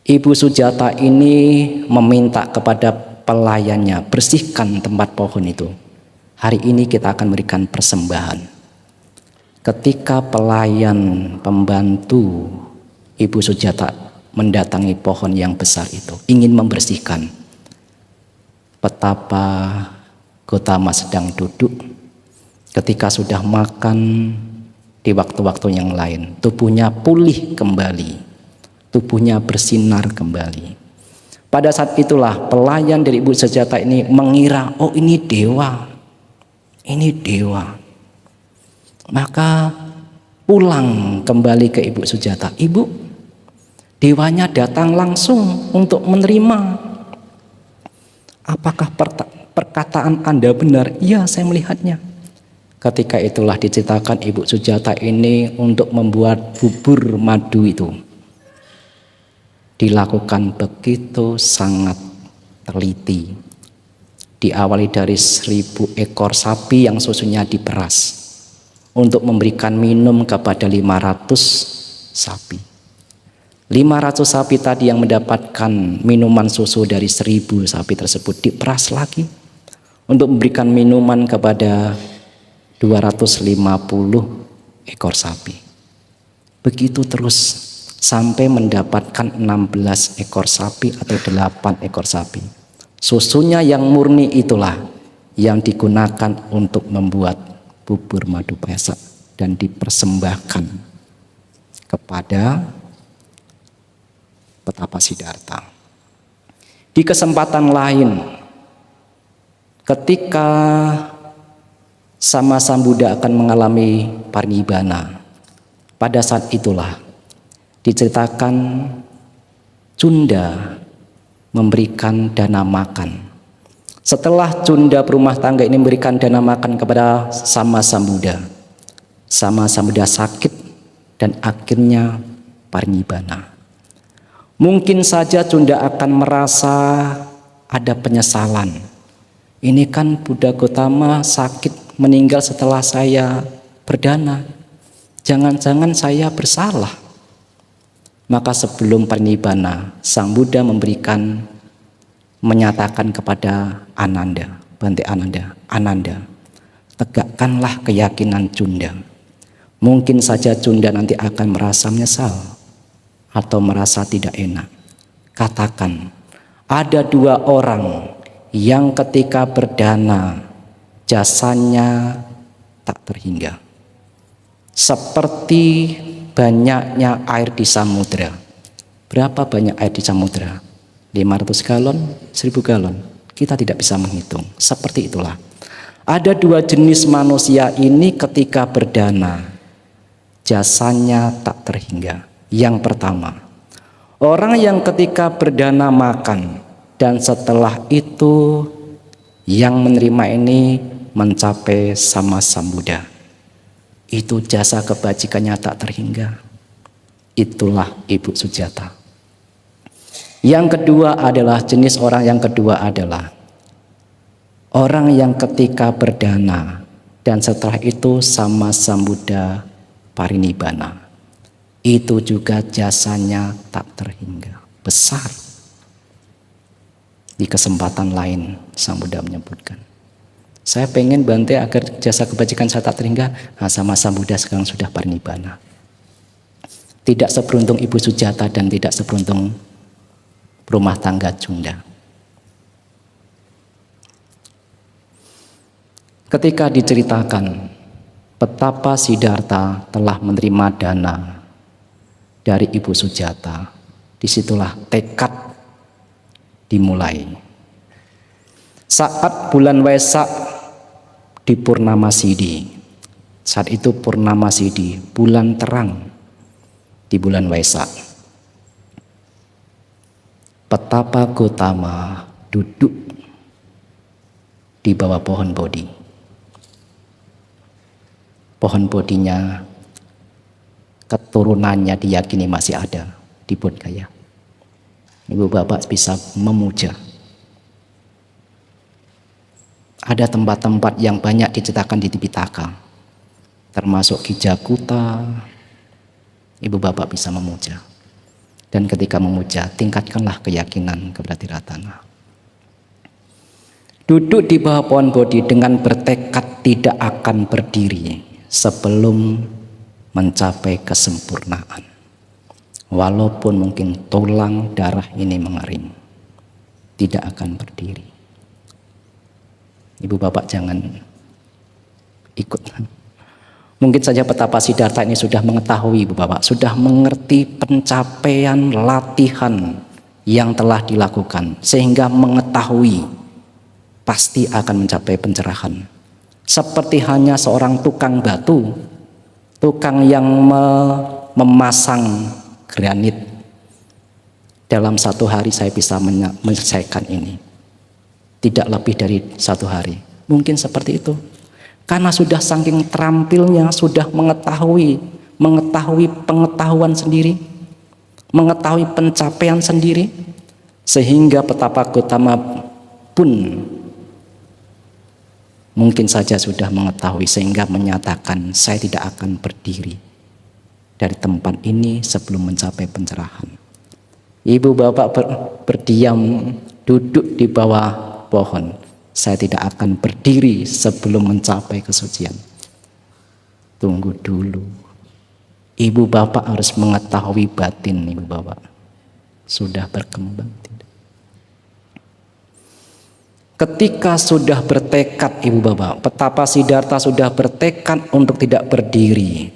Ibu Sujata ini meminta kepada pelayannya, bersihkan tempat pohon itu. Hari ini kita akan memberikan persembahan. Ketika pelayan pembantu Ibu Sujata mendatangi pohon yang besar itu, ingin membersihkan, Petapa Gautama sedang duduk. Ketika sudah makan di waktu-waktu yang lain, tubuhnya pulih kembali, tubuhnya bersinar kembali. Pada saat itulah pelayan dari Ibu Sujata ini mengira, oh ini dewa, ini dewa. Maka pulang kembali ke Ibu Sujata, Ibu, dewanya datang langsung untuk menerima. Apakah perkataan Anda benar? Iya, saya melihatnya. Ketika itulah diceritakan Ibu Sujata ini untuk membuat bubur madu itu dilakukan begitu sangat teliti. Diawali dari 1000 ekor sapi yang susunya diperas untuk memberikan minum kepada 500 sapi. 500 sapi tadi yang mendapatkan minuman susu dari 1000 sapi tersebut diperas lagi untuk memberikan minuman kepada 250 ekor sapi. Begitu terus sampai mendapatkan 16 ekor sapi atau 8 ekor sapi. Susunya yang murni itulah yang digunakan untuk membuat bubur madu payasa dan dipersembahkan kepada Petapa Siddhartha. Di kesempatan lain, ketika Sama Sambuddha akan mengalami parinibbana, pada saat itulah diceritakan Cunda memberikan dana makan. Setelah Cunda berumah tangga ini memberikan dana makan kepada Sama Sambuddha, Sama Sambuddha sakit dan akhirnya parinibbana. Mungkin saja Cunda akan merasa ada penyesalan. Ini kan Buddha Gautama sakit meninggal setelah saya berdana. Jangan-jangan saya bersalah. Maka sebelum parinibbana, Sang Buddha memberikan menyatakan kepada Ananda, Bante Ananda, Ananda, tegakkanlah keyakinan Cunda. Mungkin saja Cunda nanti akan merasa menyesal atau merasa tidak enak. Katakan, ada 2 orang yang ketika berdana jasanya tak terhingga. Seperti banyaknya air di samudera. Berapa banyak air di samudera? 500 galon, 1000 galon. Kita tidak bisa menghitung. Seperti itulah. Ada 2 jenis manusia ini ketika berdana jasanya tak terhingga. Yang pertama, orang yang ketika berdana makan dan setelah itu yang menerima ini mencapai sama sambuddha. Itu jasa kebajikannya tak terhingga. Itulah Ibu Sujata. Yang kedua adalah jenis orang yang kedua adalah orang yang ketika berdana dan setelah itu sama sambuddha parinibbana. Itu juga jasanya tak terhingga, besar. Di kesempatan lain Sang Buddha menyebutkan, saya pengen Bante agar jasa kebajikan saya tak terhingga. Nah, sama Sang Buddha sekarang sudah parinibbana. Tidak seberuntung Ibu Sujata dan tidak seberuntung rumah tangga Cunda. Ketika diceritakan betapa Siddhartha telah menerima dana dari Ibu Sujata, disitulah tekad dimulai. Saat bulan Waisak di Purnama Sidi, saat itu Purnama Sidi, bulan terang di bulan Waisak, Petapa Gotama duduk di bawah pohon bodhi. Pohon bodhinya keturunannya diyakini masih ada di Bodh Gaya. Ibu bapak bisa memuja. Ada tempat-tempat yang banyak diceritakan di Tipitaka, termasuk Kijakuta. Ibu bapak bisa memuja. Dan ketika memuja, tingkatkanlah keyakinan kepada Tiratana. Duduk di bawah pohon bodhi dengan bertekad tidak akan berdiri sebelum mencapai kesempurnaan. Walaupun mungkin tulang darah ini mengering, tidak akan berdiri. Ibu bapak jangan ikut. Mungkin saja betapa Siddhartha ini sudah mengetahui, Ibu Bapak, sudah mengerti pencapaian latihan yang telah dilakukan, sehingga mengetahui pasti akan mencapai pencerahan. Seperti hanya seorang tukang batu, tukang yang memasang granit. Dalam 1 hari saya bisa menyelesaikan ini. Tidak lebih dari 1 hari. Mungkin seperti itu. Karena sudah saking terampilnya, sudah mengetahui pengetahuan sendiri, mengetahui pencapaian sendiri, sehingga Petapa Gotama pun mungkin saja sudah mengetahui sehingga menyatakan, saya tidak akan berdiri dari tempat ini sebelum mencapai pencerahan. Ibu bapak berdiam, duduk di bawah pohon. Saya tidak akan berdiri sebelum mencapai kesucian. Tunggu dulu. Ibu bapak harus mengetahui batin ibu bapak. Sudah berkembang tidak? Ketika sudah bertekad ibu bapak, betapa Siddhartha sudah bertekad untuk tidak berdiri.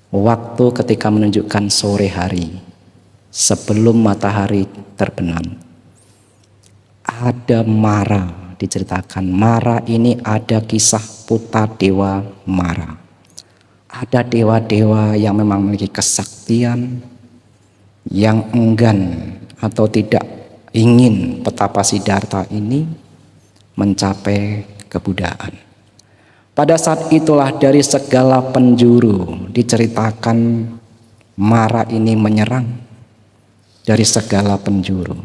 Waktu ketika menunjukkan sore hari, sebelum matahari terbenam, ada Mara. Diceritakan Mara ini ada kisah putra dewa Mara. Ada dewa-dewa yang memang memiliki kesaktian, yang enggan atau tidak ingin betapa Siddhartha ini mencapai kebuddhaan. Pada saat itulah dari segala penjuru diceritakan Mara ini menyerang dari segala penjuru.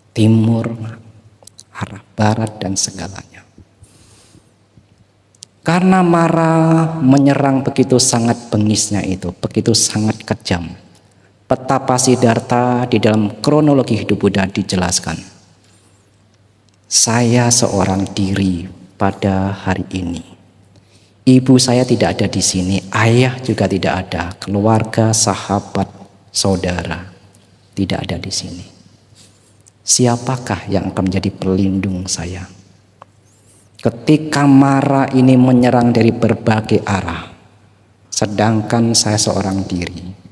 Timur, arah barat dan segalanya. Karena Mara menyerang begitu sangat bengisnya itu, begitu sangat kejam, Petapa Siddhartha di dalam kronologi hidup Buddha dijelaskan. Saya seorang diri pada hari ini. Ibu saya tidak ada di sini, ayah juga tidak ada, keluarga, sahabat, saudara tidak ada di sini. Siapakah yang akan menjadi pelindung saya? Ketika mara ini menyerang dari berbagai arah, sedangkan saya seorang diri.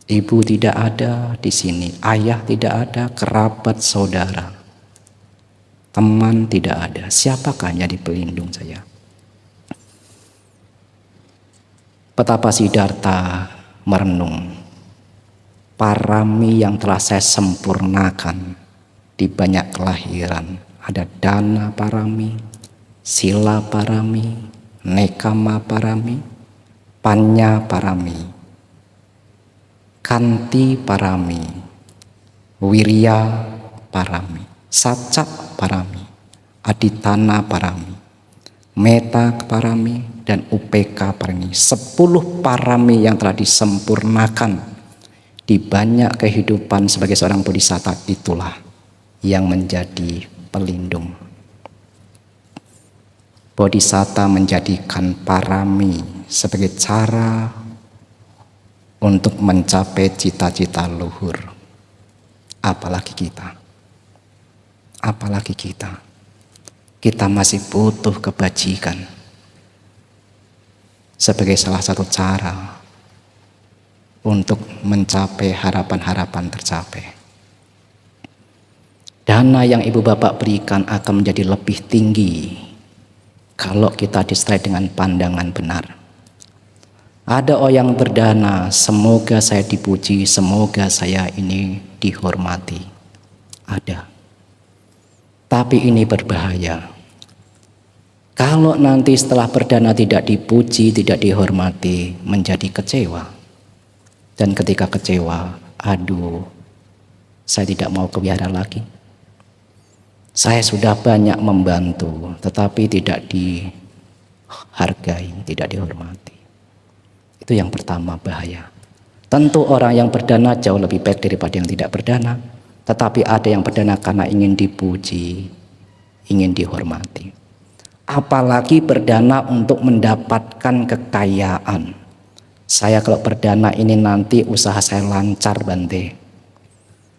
Ibu tidak ada di sini, ayah tidak ada, kerabat, saudara, teman tidak ada. Siapakah yang jadi pelindung saya? Petapa Siddhartha merenung, parami yang telah saya sempurnakan di banyak kelahiran. Ada dana parami, sila parami, nekama parami, panya parami, kanti parami, wirya parami, saca parami, aditana parami, meta parami, dan upeka parami. 10 parami yang telah disempurnakan di banyak kehidupan sebagai seorang bodhisatta, itulah yang menjadi pelindung. Bodhisatta menjadikan parami sebagai cara untuk mencapai cita-cita luhur. Apalagi kita. Apalagi kita. Kita masih butuh kebajikan sebagai salah satu cara untuk mencapai harapan-harapan tercapai. Dana yang ibu bapak berikan akan menjadi lebih tinggi kalau kita diserai dengan pandangan benar. Ada orang berdana, semoga saya dipuji, semoga saya ini dihormati. Ada. Tapi ini berbahaya. Kalau nanti setelah berdana tidak dipuji, tidak dihormati, menjadi kecewa. Dan ketika kecewa, aduh, saya tidak mau ke wihara lagi. Saya sudah banyak membantu, tetapi tidak dihargai, tidak dihormati. Itu yang pertama, bahaya. Tentu orang yang berdana jauh lebih baik daripada yang tidak berdana. Tetapi ada yang berdana karena ingin dipuji, ingin dihormati. Apalagi berdana untuk mendapatkan kekayaan. Saya kalau berdana ini nanti usaha saya lancar, Bante.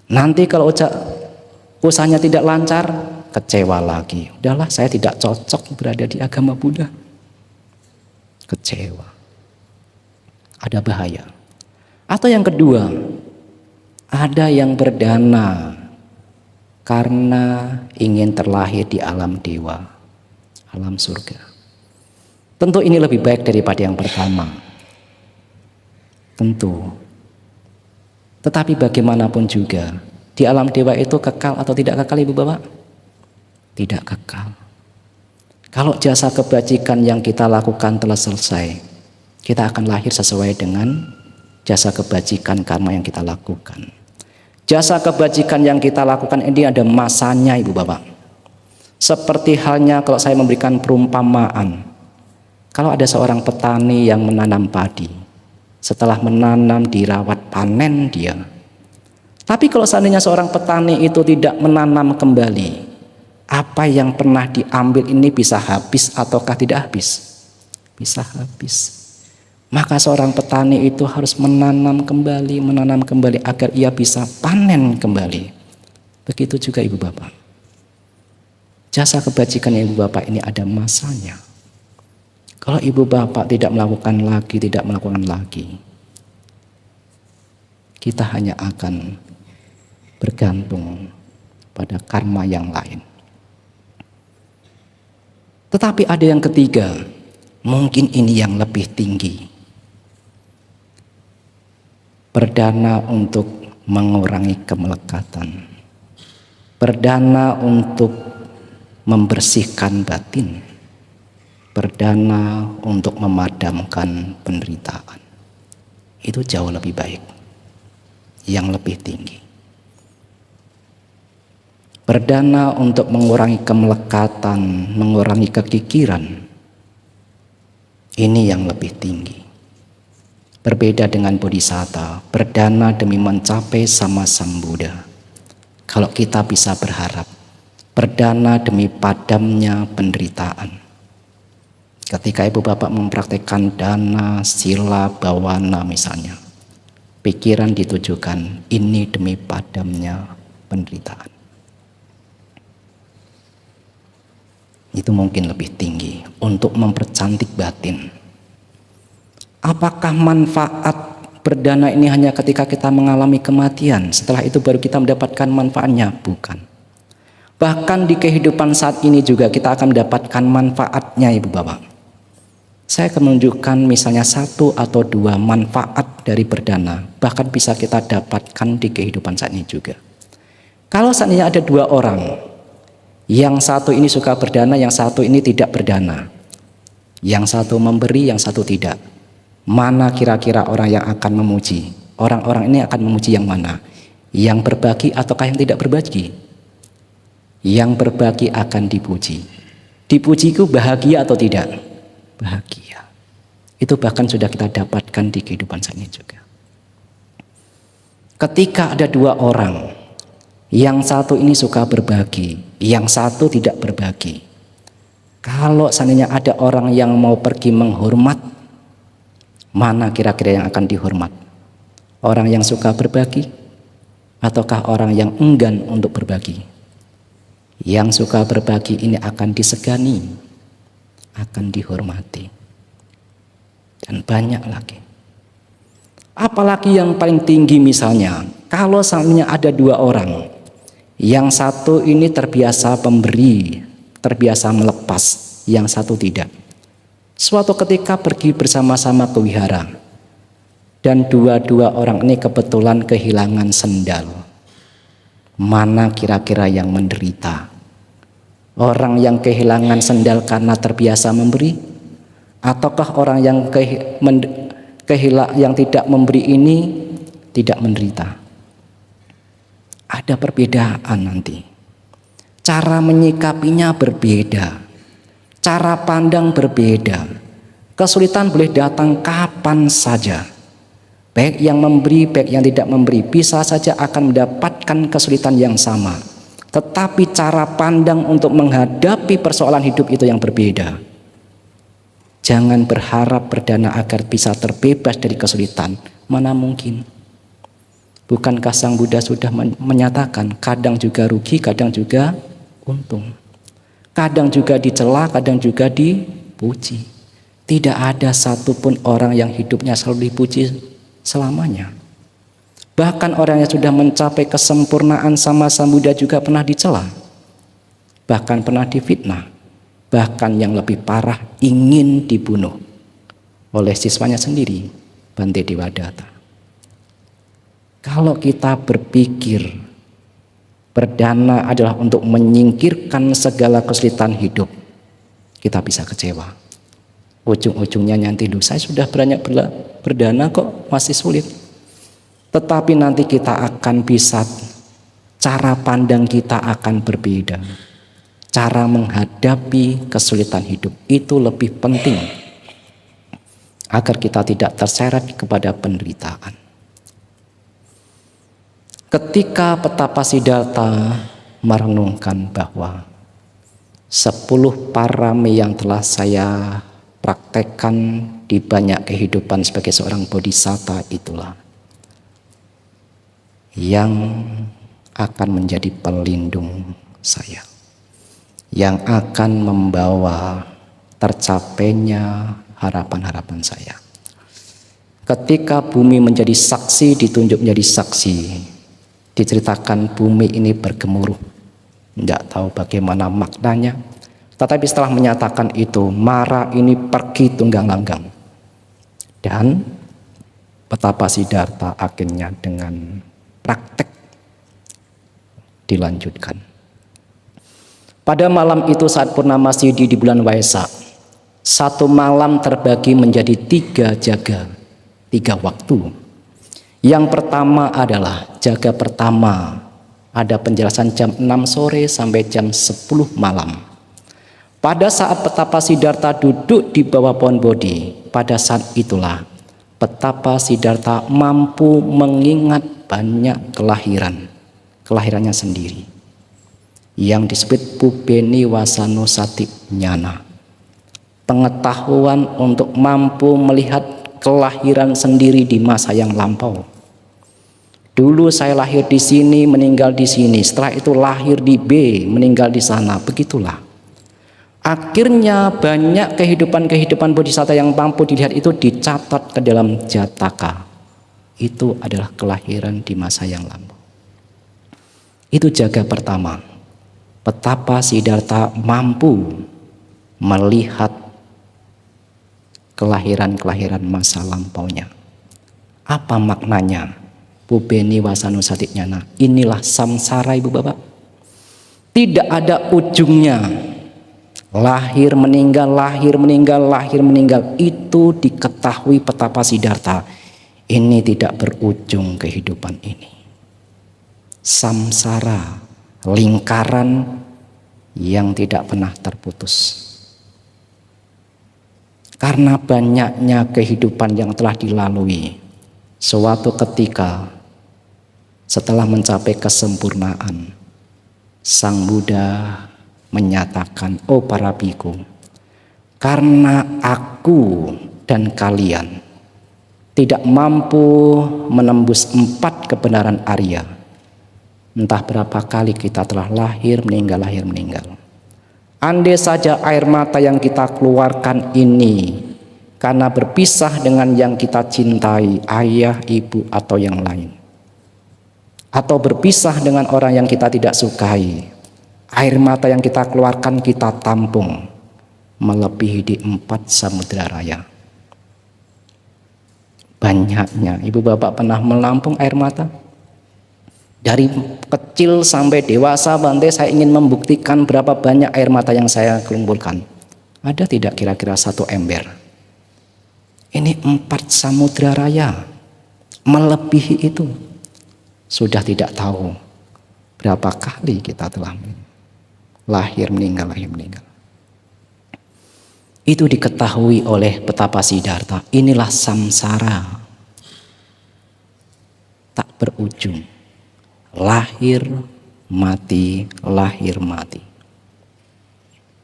Nanti kalau usahanya tidak lancar, kecewa lagi. Udahlah, saya tidak cocok berada di agama Buddha. Kecewa. Ada bahaya. Atau yang kedua, ada yang berdana karena ingin terlahir di alam dewa, alam surga. Tentu ini lebih baik daripada yang pertama. Tentu. Tetapi bagaimanapun juga, di alam dewa itu kekal atau tidak kekal, ibu bapak? Tidak kekal. Kalau jasa kebajikan yang kita lakukan telah selesai, kita akan lahir sesuai dengan jasa kebajikan karma yang kita lakukan. Jasa kebajikan yang kita lakukan ini ada masanya, ibu bapak. Seperti halnya kalau saya memberikan perumpamaan. Kalau ada seorang petani yang menanam padi, setelah menanam, dirawat, panen dia. Tapi kalau seandainya seorang petani itu tidak menanam kembali, apa yang pernah diambil ini bisa habis ataukah tidak habis? Bisa habis. Maka seorang petani itu harus menanam kembali agar ia bisa panen kembali. Begitu juga ibu bapak. Jasa kebajikan ibu bapak ini ada masanya. Kalau ibu bapak tidak melakukan lagi, kita hanya akan bergantung pada karma yang lain. Tetapi ada yang ketiga, mungkin ini yang lebih tinggi. Berdana untuk mengurangi kemelekatan. Berdana untuk membersihkan batin. Berdana untuk memadamkan penderitaan. Itu jauh lebih baik. Yang lebih tinggi. Berdana untuk mengurangi kemelekatan, mengurangi kekikiran. Ini yang lebih tinggi. Berbeda dengan bodhisatta, berdana demi mencapai sama Sang Buddha. Kalau kita bisa berharap, berdana demi padamnya penderitaan. Ketika ibu bapak mempraktekkan dana, sila, bawana misalnya, pikiran ditujukan ini demi padamnya penderitaan. Itu mungkin lebih tinggi untuk mempercantik batin. Apakah manfaat berdana ini hanya ketika kita mengalami kematian? Setelah itu baru kita mendapatkan manfaatnya? Bukan. Bahkan di kehidupan saat ini juga kita akan mendapatkan manfaatnya, ibu bapak. Saya akan menunjukkan misalnya 1 atau 2 manfaat dari berdana. Bahkan bisa kita dapatkan di kehidupan saat ini juga. Kalau seandainya ada 2 orang, yang satu ini suka berdana, yang satu ini tidak berdana. Yang satu memberi, yang satu tidak. Mana kira-kira orang yang akan memuji? Orang-orang ini akan memuji yang mana? Yang berbagi ataukah yang tidak berbagi? Yang berbagi akan dipuji. Dipuji itu bahagia atau tidak? Bahagia. Itu bahkan sudah kita dapatkan di kehidupan saat ini juga. Ketika ada 2 orang, yang satu ini suka berbagi, yang satu tidak berbagi. Kalau seandainya ada orang yang mau pergi menghormat, mana kira-kira yang akan dihormat? Orang yang suka berbagi ataukah orang yang enggan untuk berbagi? Yang suka berbagi ini akan disegani, akan dihormati. Dan banyak lagi. Apalagi yang paling tinggi misalnya, kalau seandainya ada 2 orang, yang satu ini terbiasa pemberi, terbiasa melepas, yang satu tidak. Suatu ketika pergi bersama-sama ke wihara, dan dua-dua orang ini kebetulan kehilangan sendal. Mana kira-kira yang menderita? Orang yang kehilangan sendal karena terbiasa memberi, ataukah orang yang yang tidak memberi ini tidak menderita? Ada perbedaan nanti. Cara menyikapinya berbeda. Cara pandang berbeda. Kesulitan boleh datang kapan saja. Baik yang memberi, baik yang tidak memberi, bisa saja akan mendapatkan kesulitan yang sama. Tetapi cara pandang untuk menghadapi persoalan hidup itu yang berbeda. Jangan berharap berdana agar bisa terbebas dari kesulitan. Mana mungkin? Bukankah Sang Buddha sudah menyatakan kadang juga rugi, kadang juga untung. Kadang juga dicela, kadang juga dipuji. Tidak ada satupun orang yang hidupnya selalu dipuji selamanya. Bahkan orang yang sudah mencapai kesempurnaan sama Sang Buddha juga pernah dicela. Bahkan pernah difitnah. Bahkan yang lebih parah ingin dibunuh oleh siswanya sendiri, Bante Dewadatta. Kalau kita berpikir berdana adalah untuk menyingkirkan segala kesulitan hidup, kita bisa kecewa. Ujung-ujungnya nanti, saya sudah banyak berdana kok masih sulit. Tetapi nanti kita akan bisa, cara pandang kita akan berbeda. Cara menghadapi kesulitan hidup itu lebih penting agar kita tidak terseret kepada penderitaan. Ketika Petapa Siddhartha merenungkan bahwa 10 parame yang telah saya praktekkan di banyak kehidupan sebagai seorang bodhisatta itulah yang akan menjadi pelindung saya, yang akan membawa tercapainya harapan-harapan saya. Ketika bumi menjadi saksi, ditunjuk menjadi saksi, diceritakan bumi ini bergemuruh, tidak tahu bagaimana maknanya. Tetapi setelah menyatakan itu, Mara ini pergi tunggang langgang. Dan Petapa Siddhartha akhirnya dengan praktek dilanjutkan. Pada malam itu saat purnama Sidhi di bulan Waisak, satu malam terbagi menjadi 3 jaga, 3 waktu. Yang pertama adalah jaga pertama, ada penjelasan jam 6 sore sampai jam 10 malam. Pada saat Petapa Siddhartha duduk di bawah pohon Bodhi, pada saat itulah betapa Siddhartha mampu mengingat banyak kelahirannya sendiri, yang disebut Pubeni Wasanusati Jnana, pengetahuan untuk mampu melihat kelahiran sendiri di masa yang lampau. Dulu saya lahir di sini, meninggal di sini. Setelah itu lahir di B, meninggal di sana. Begitulah. Akhirnya banyak kehidupan bodhisattva yang mampu dilihat itu dicatat ke dalam Jataka. Itu adalah kelahiran di masa yang lampau. Itu jaga pertama. Betapa Siddhartha mampu melihat kelahiran masa lampaunya. Apa maknanya? Pubeni Wasanusati Jnana. Inilah samsara, ibu bapak. Tidak ada ujungnya. Lahir meninggal, lahir meninggal, lahir meninggal. Itu diketahui betapa Siddhartha. Ini tidak berujung kehidupan ini. Samsara, lingkaran yang tidak pernah terputus. Karena banyaknya kehidupan yang telah dilalui, suatu ketika setelah mencapai kesempurnaan, Sang Buddha menyatakan, "Oh para biku, karena aku dan kalian tidak mampu menembus 4 kebenaran Arya, entah berapa kali kita telah lahir meninggal. Andai saja air mata yang kita keluarkan ini karena berpisah dengan yang kita cintai, ayah, ibu, atau yang lain, atau berpisah dengan orang yang kita tidak sukai, air mata yang kita keluarkan kita tampung melebihi di 4 samudera raya." Banyaknya, ibu bapak pernah melampung air mata? Dari kecil sampai dewasa, Bante, saya ingin membuktikan berapa banyak air mata yang saya kumpulkan. Ada tidak kira-kira 1 ember? Ini 4 samudera raya, melebihi itu. Sudah tidak tahu berapa kali kita telah lahir meninggal. Itu diketahui oleh betapa Siddhartha. Inilah samsara, tak berujung. Lahir mati, lahir mati.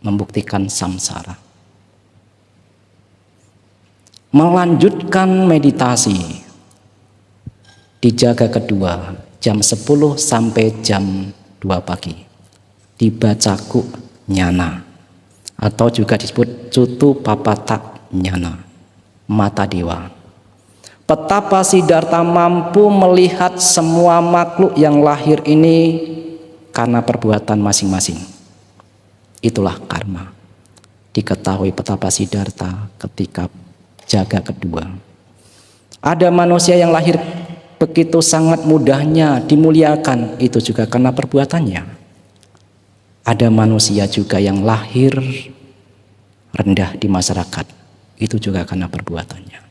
Membuktikan samsara. Melanjutkan meditasi di jaga kedua, jam 10 sampai jam 2 pagi, dibacaku Jnana, atau juga disebut Cutu Papata Jnana, mata dewa. Betapa Siddhartha mampu melihat semua makhluk yang lahir ini karena perbuatan masing-masing. Itulah karma. Diketahui betapa Siddhartha ketika jaga kedua. Ada manusia yang lahir begitu sangat mudahnya dimuliakan, itu juga karena perbuatannya. Ada manusia juga yang lahir rendah di masyarakat, itu juga karena perbuatannya.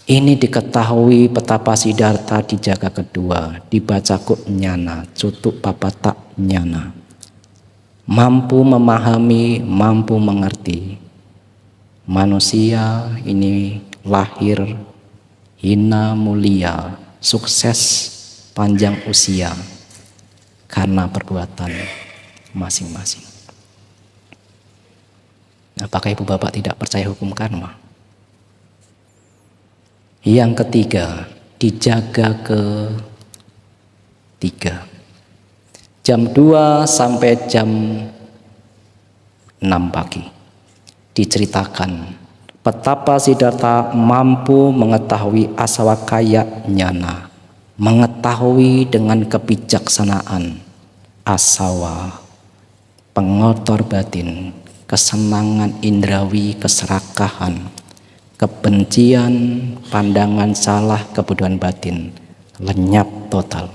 Ini diketahui betapa Siddhartha di jaga kedua, dibaca Jnana, Cutu Papata Jnana. Mampu memahami, mampu mengerti. Manusia ini lahir hina mulia, sukses, panjang usia karena perbuatan masing-masing. Apakah ibu bapak tidak percaya hukum karma? Yang ketiga, dijaga ke-3, jam 2 sampai jam 6 pagi, diceritakan betapa Siddhartha mampu mengetahui asawakaya jnana, mengetahui dengan kebijaksanaan asawa, pengotor batin, kesenangan indrawi, keserakahan, kebencian, pandangan salah, kebodohan batin, lenyap total,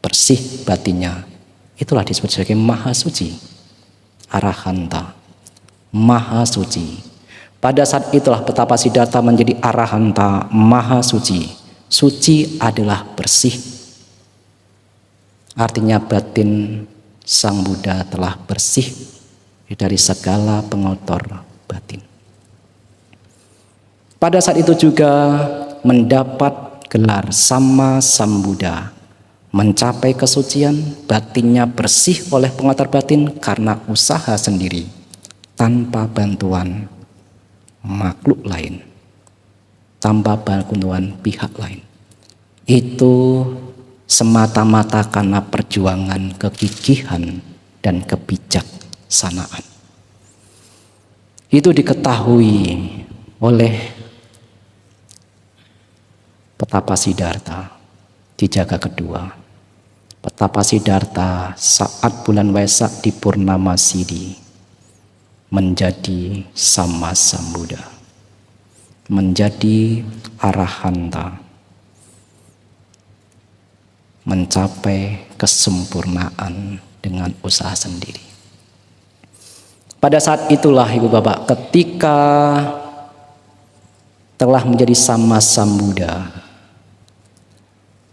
bersih batinnya. Itulah disebut sebagai maha suci, arahanta, maha suci. Pada saat itulah betapa Siddhartha menjadi arahanta, maha suci. Suci adalah bersih, artinya batin Sang Buddha telah bersih dari segala pengotor batin. Pada saat itu juga mendapat gelar Sama Sambuddha, mencapai kesucian, batinnya bersih oleh pengantar batin karena usaha sendiri, tanpa bantuan makhluk lain, tanpa bantuan pihak lain. Itu semata-mata karena perjuangan, kegigihan, dan kebijaksanaan. Itu diketahui oleh Petapa Siddhartha di jaga kedua. Petapa Siddhartha saat bulan Waisak di Purnama Sidi menjadi Sama Sambuddha, menjadi arahanta, mencapai kesempurnaan dengan usaha sendiri. Pada saat itulah Ibu Bapak, ketika telah menjadi Sama Sambuddha,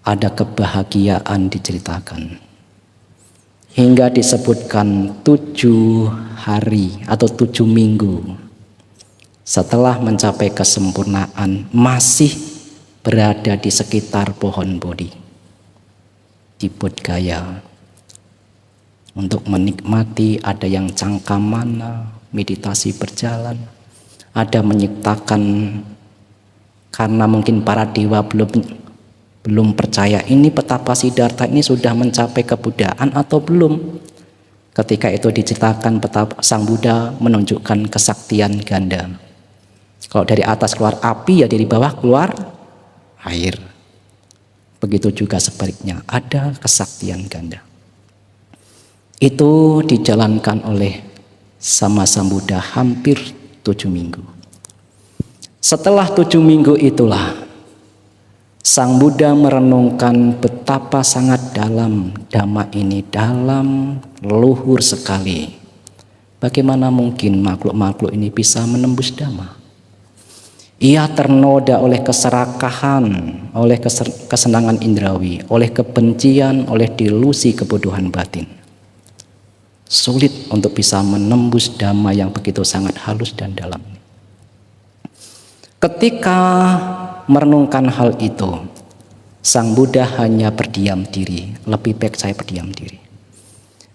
ada kebahagiaan diceritakan hingga disebutkan 7 hari atau 7 minggu setelah mencapai kesempurnaan masih berada di sekitar pohon Bodhi di Bodh Gaya untuk menikmati. Ada yang cangkamana, meditasi berjalan, ada menyiptakan karena mungkin para dewa belum percaya ini Petapa Siddhartha ini sudah mencapai kebuddhaan atau belum. Ketika itu diceritakan Sang Buddha menunjukkan kesaktian ganda. Kalau dari atas keluar api, ya dari bawah keluar air. Begitu juga sebaliknya, ada kesaktian ganda. Itu dijalankan oleh Sama Sambuddha hampir 7 minggu. Setelah 7 minggu itulah Sang Buddha merenungkan betapa sangat dalam Dhamma ini, dalam luhur sekali. Bagaimana mungkin makhluk-makhluk ini bisa menembus Dhamma? Ia ternoda oleh keserakahan, oleh kesenangan indrawi, oleh kebencian, oleh delusi kebodohan batin. Sulit untuk bisa menembus Dhamma yang begitu sangat halus dan dalam. Ketika merenungkan hal itu, Sang Buddha hanya berdiam diri. Lebih baik saya berdiam diri.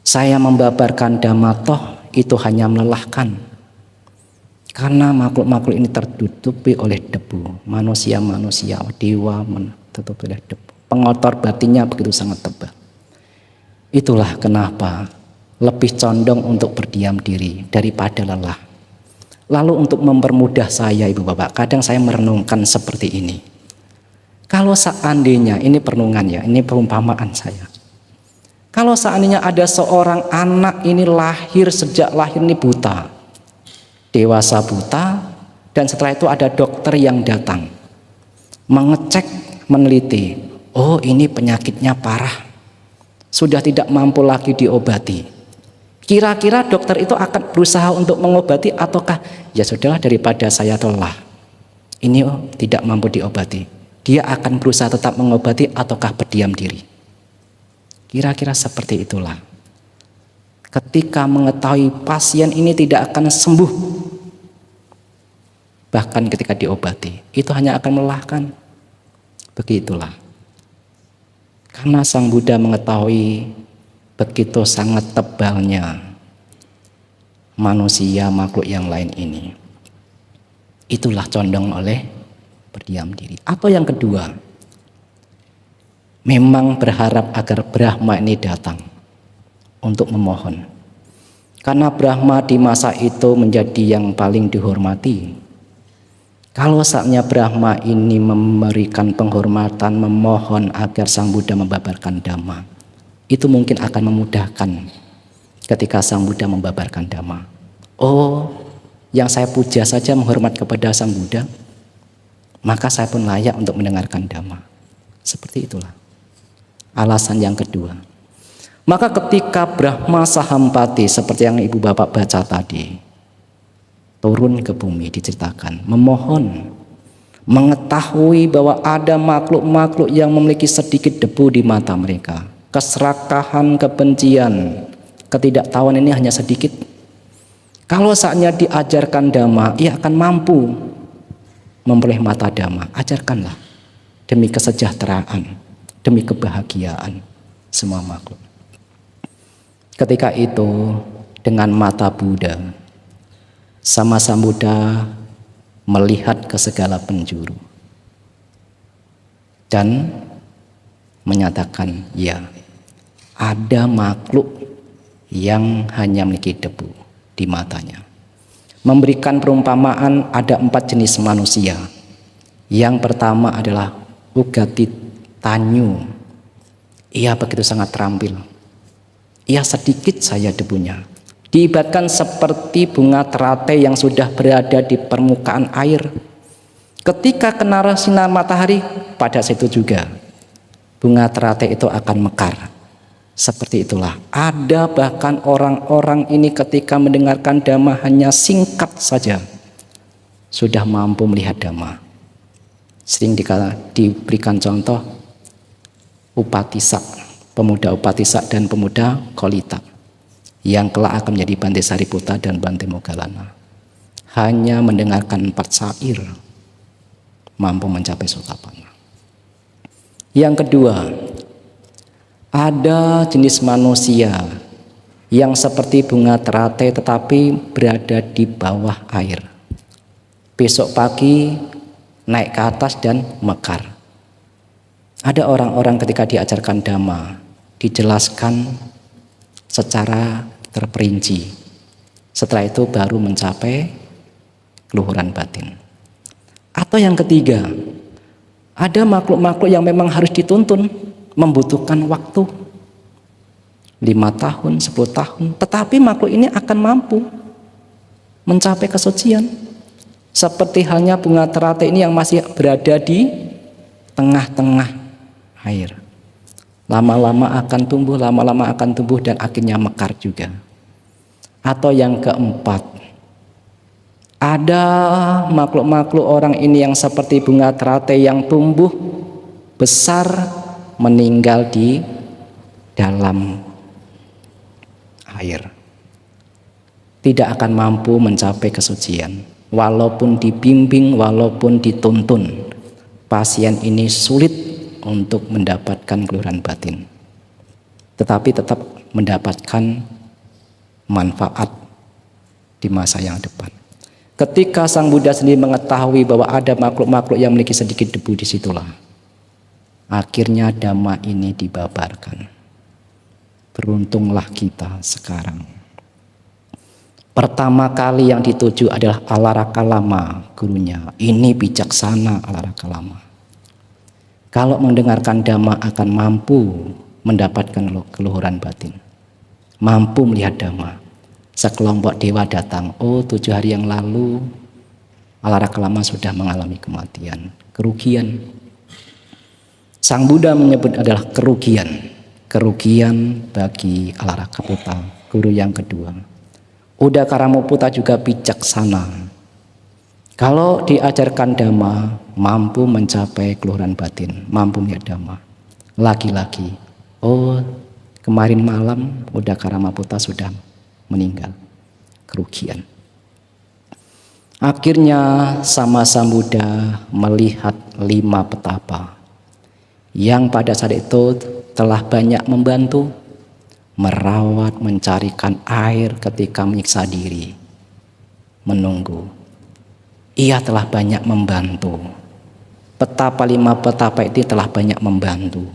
Saya membabarkan Dhamma toh itu hanya melelahkan. Karena makhluk-makhluk ini tertutupi oleh debu. Manusia-manusia, dewa tertutupi oleh debu. Pengotor batinnya begitu sangat tebal. Itulah kenapa lebih condong untuk berdiam diri daripada lelah. Lalu untuk mempermudah saya Ibu Bapak, kadang saya merenungkan seperti ini. Kalau seandainya, ini perenungan ya, ini perumpamaan saya. Kalau seandainya ada seorang anak ini lahir, sejak lahir ini buta, dewasa buta, dan setelah itu ada dokter yang datang mengecek, meneliti, oh ini penyakitnya parah, sudah tidak mampu lagi diobati. Kira-kira dokter itu akan berusaha untuk mengobati ataukah ya sudahlah daripada saya lelah, ini tidak mampu diobati, dia akan berusaha tetap mengobati ataukah berdiam diri? Kira-kira seperti itulah. Ketika mengetahui pasien ini tidak akan sembuh, bahkan ketika diobati itu hanya akan melelahkan, begitulah. Karena Sang Buddha mengetahui begitu sangat tebalnya manusia makhluk yang lain ini, itulah condong oleh berdiam diri. Atau yang kedua, memang berharap agar Brahma ini datang untuk memohon. Karena Brahma di masa itu menjadi yang paling dihormati. Kalau saatnya Brahma ini memberikan penghormatan, memohon agar Sang Buddha membabarkan Dhamma, itu mungkin akan memudahkan ketika Sang Buddha membabarkan Dhamma. Oh, yang saya puja saja menghormat kepada Sang Buddha, maka saya pun layak untuk mendengarkan Dhamma. Seperti itulah alasan yang kedua. Maka ketika Brahma Sahampati seperti yang Ibu Bapak baca tadi, turun ke bumi diceritakan, memohon, mengetahui bahwa ada makhluk-makhluk yang memiliki sedikit debu di mata mereka, keserakahan, kebencian, ketidaktahuan ini hanya sedikit. Kalau saatnya diajarkan Dhamma, ia akan mampu memperoleh mata dhamma, ajarkanlah demi kesejahteraan, demi kebahagiaan semua makhluk. Ketika itu dengan mata Buddha, sama Sambuddha melihat ke segala penjuru dan menyatakan, ya, ada makhluk yang hanya memiliki debu di matanya. Memberikan perumpamaan ada 4 jenis manusia. Yang pertama adalah Ugati Tanyu. Ia begitu sangat terampil. Ia sedikit saja debunya. Diibaratkan seperti bunga teratai yang sudah berada di permukaan air. Ketika kena sinar matahari, pada situ juga bunga teratai itu akan mekar. Seperti itulah, ada bahkan orang-orang ini ketika mendengarkan dhamma hanya singkat saja sudah mampu melihat dhamma. Sering diberikan contoh Upatissa, pemuda Upatissa dan pemuda Kolita yang kelak akan menjadi Bante Sariputta dan Bante Moggallana. Hanya mendengarkan 4 syair mampu mencapai Sotapanna. Yang kedua, ada jenis manusia yang seperti bunga teratai tetapi berada di bawah air. Besok pagi naik ke atas dan mekar. Ada orang-orang ketika diajarkan dhamma, dijelaskan secara terperinci. Setelah itu baru mencapai keluhuran batin. Atau yang ketiga, ada makhluk-makhluk yang memang harus dituntun, membutuhkan waktu 5 tahun, 10 tahun, tetapi makhluk ini akan mampu mencapai kesucian. Seperti halnya bunga teratai ini yang masih berada di tengah-tengah air. Lama-lama akan tumbuh dan akhirnya mekar juga. Atau yang keempat, ada makhluk-makhluk orang ini yang seperti bunga teratai yang tumbuh besar, meninggal di dalam air. Tidak akan mampu mencapai kesucian. Walaupun dibimbing, walaupun dituntun, pasien ini sulit untuk mendapatkan keluhuran batin. Tetapi tetap mendapatkan manfaat di masa yang depan. Ketika Sang Buddha sendiri mengetahui bahwa ada makhluk-makhluk yang memiliki sedikit debu, disitulah akhirnya dhamma ini dibabarkan. Beruntunglah kita sekarang. Pertama kali yang dituju adalah Alarakalama, gurunya. Ini bijaksana Alarakalama. Kalau mendengarkan dhamma akan mampu mendapatkan keluhuran batin. Mampu melihat dhamma. Sekelompok dewa datang. Oh, 7 hari yang lalu Alarakalama sudah mengalami kematian. Kerugian. Sang Buddha menyebut adalah kerugian. Kerugian bagi Alarakaputa, guru yang kedua. Udakaramuputta juga bijaksana. Kalau diajarkan dhamma, mampu mencapai keluhuran batin, mampu melihat dhamma. Lagi-lagi, oh kemarin malam Udakaramuputta sudah meninggal. Kerugian. Akhirnya sama Sang Buddha melihat 5 petapa yang pada saat itu telah banyak membantu merawat, mencarikan air ketika menyiksa diri, menunggu. Ia telah banyak membantu. Petapa 5 petapa itu telah banyak membantu.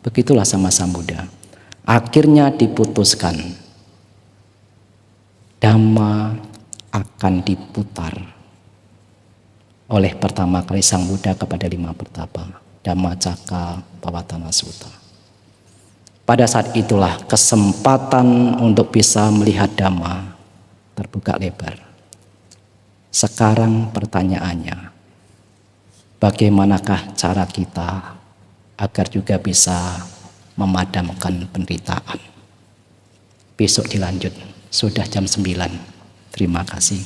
Begitulah sama Sang Buddha. Akhirnya diputuskan dhamma akan diputar oleh pertama kali Sang Buddha kepada 5 petapa. Dhammacakkappavattana Sutta. Pada saat itulah kesempatan untuk bisa melihat dhamma terbuka lebar. Sekarang pertanyaannya, bagaimanakah cara kita agar juga bisa memadamkan penderitaan? Besok dilanjut, sudah jam 9. Terima kasih.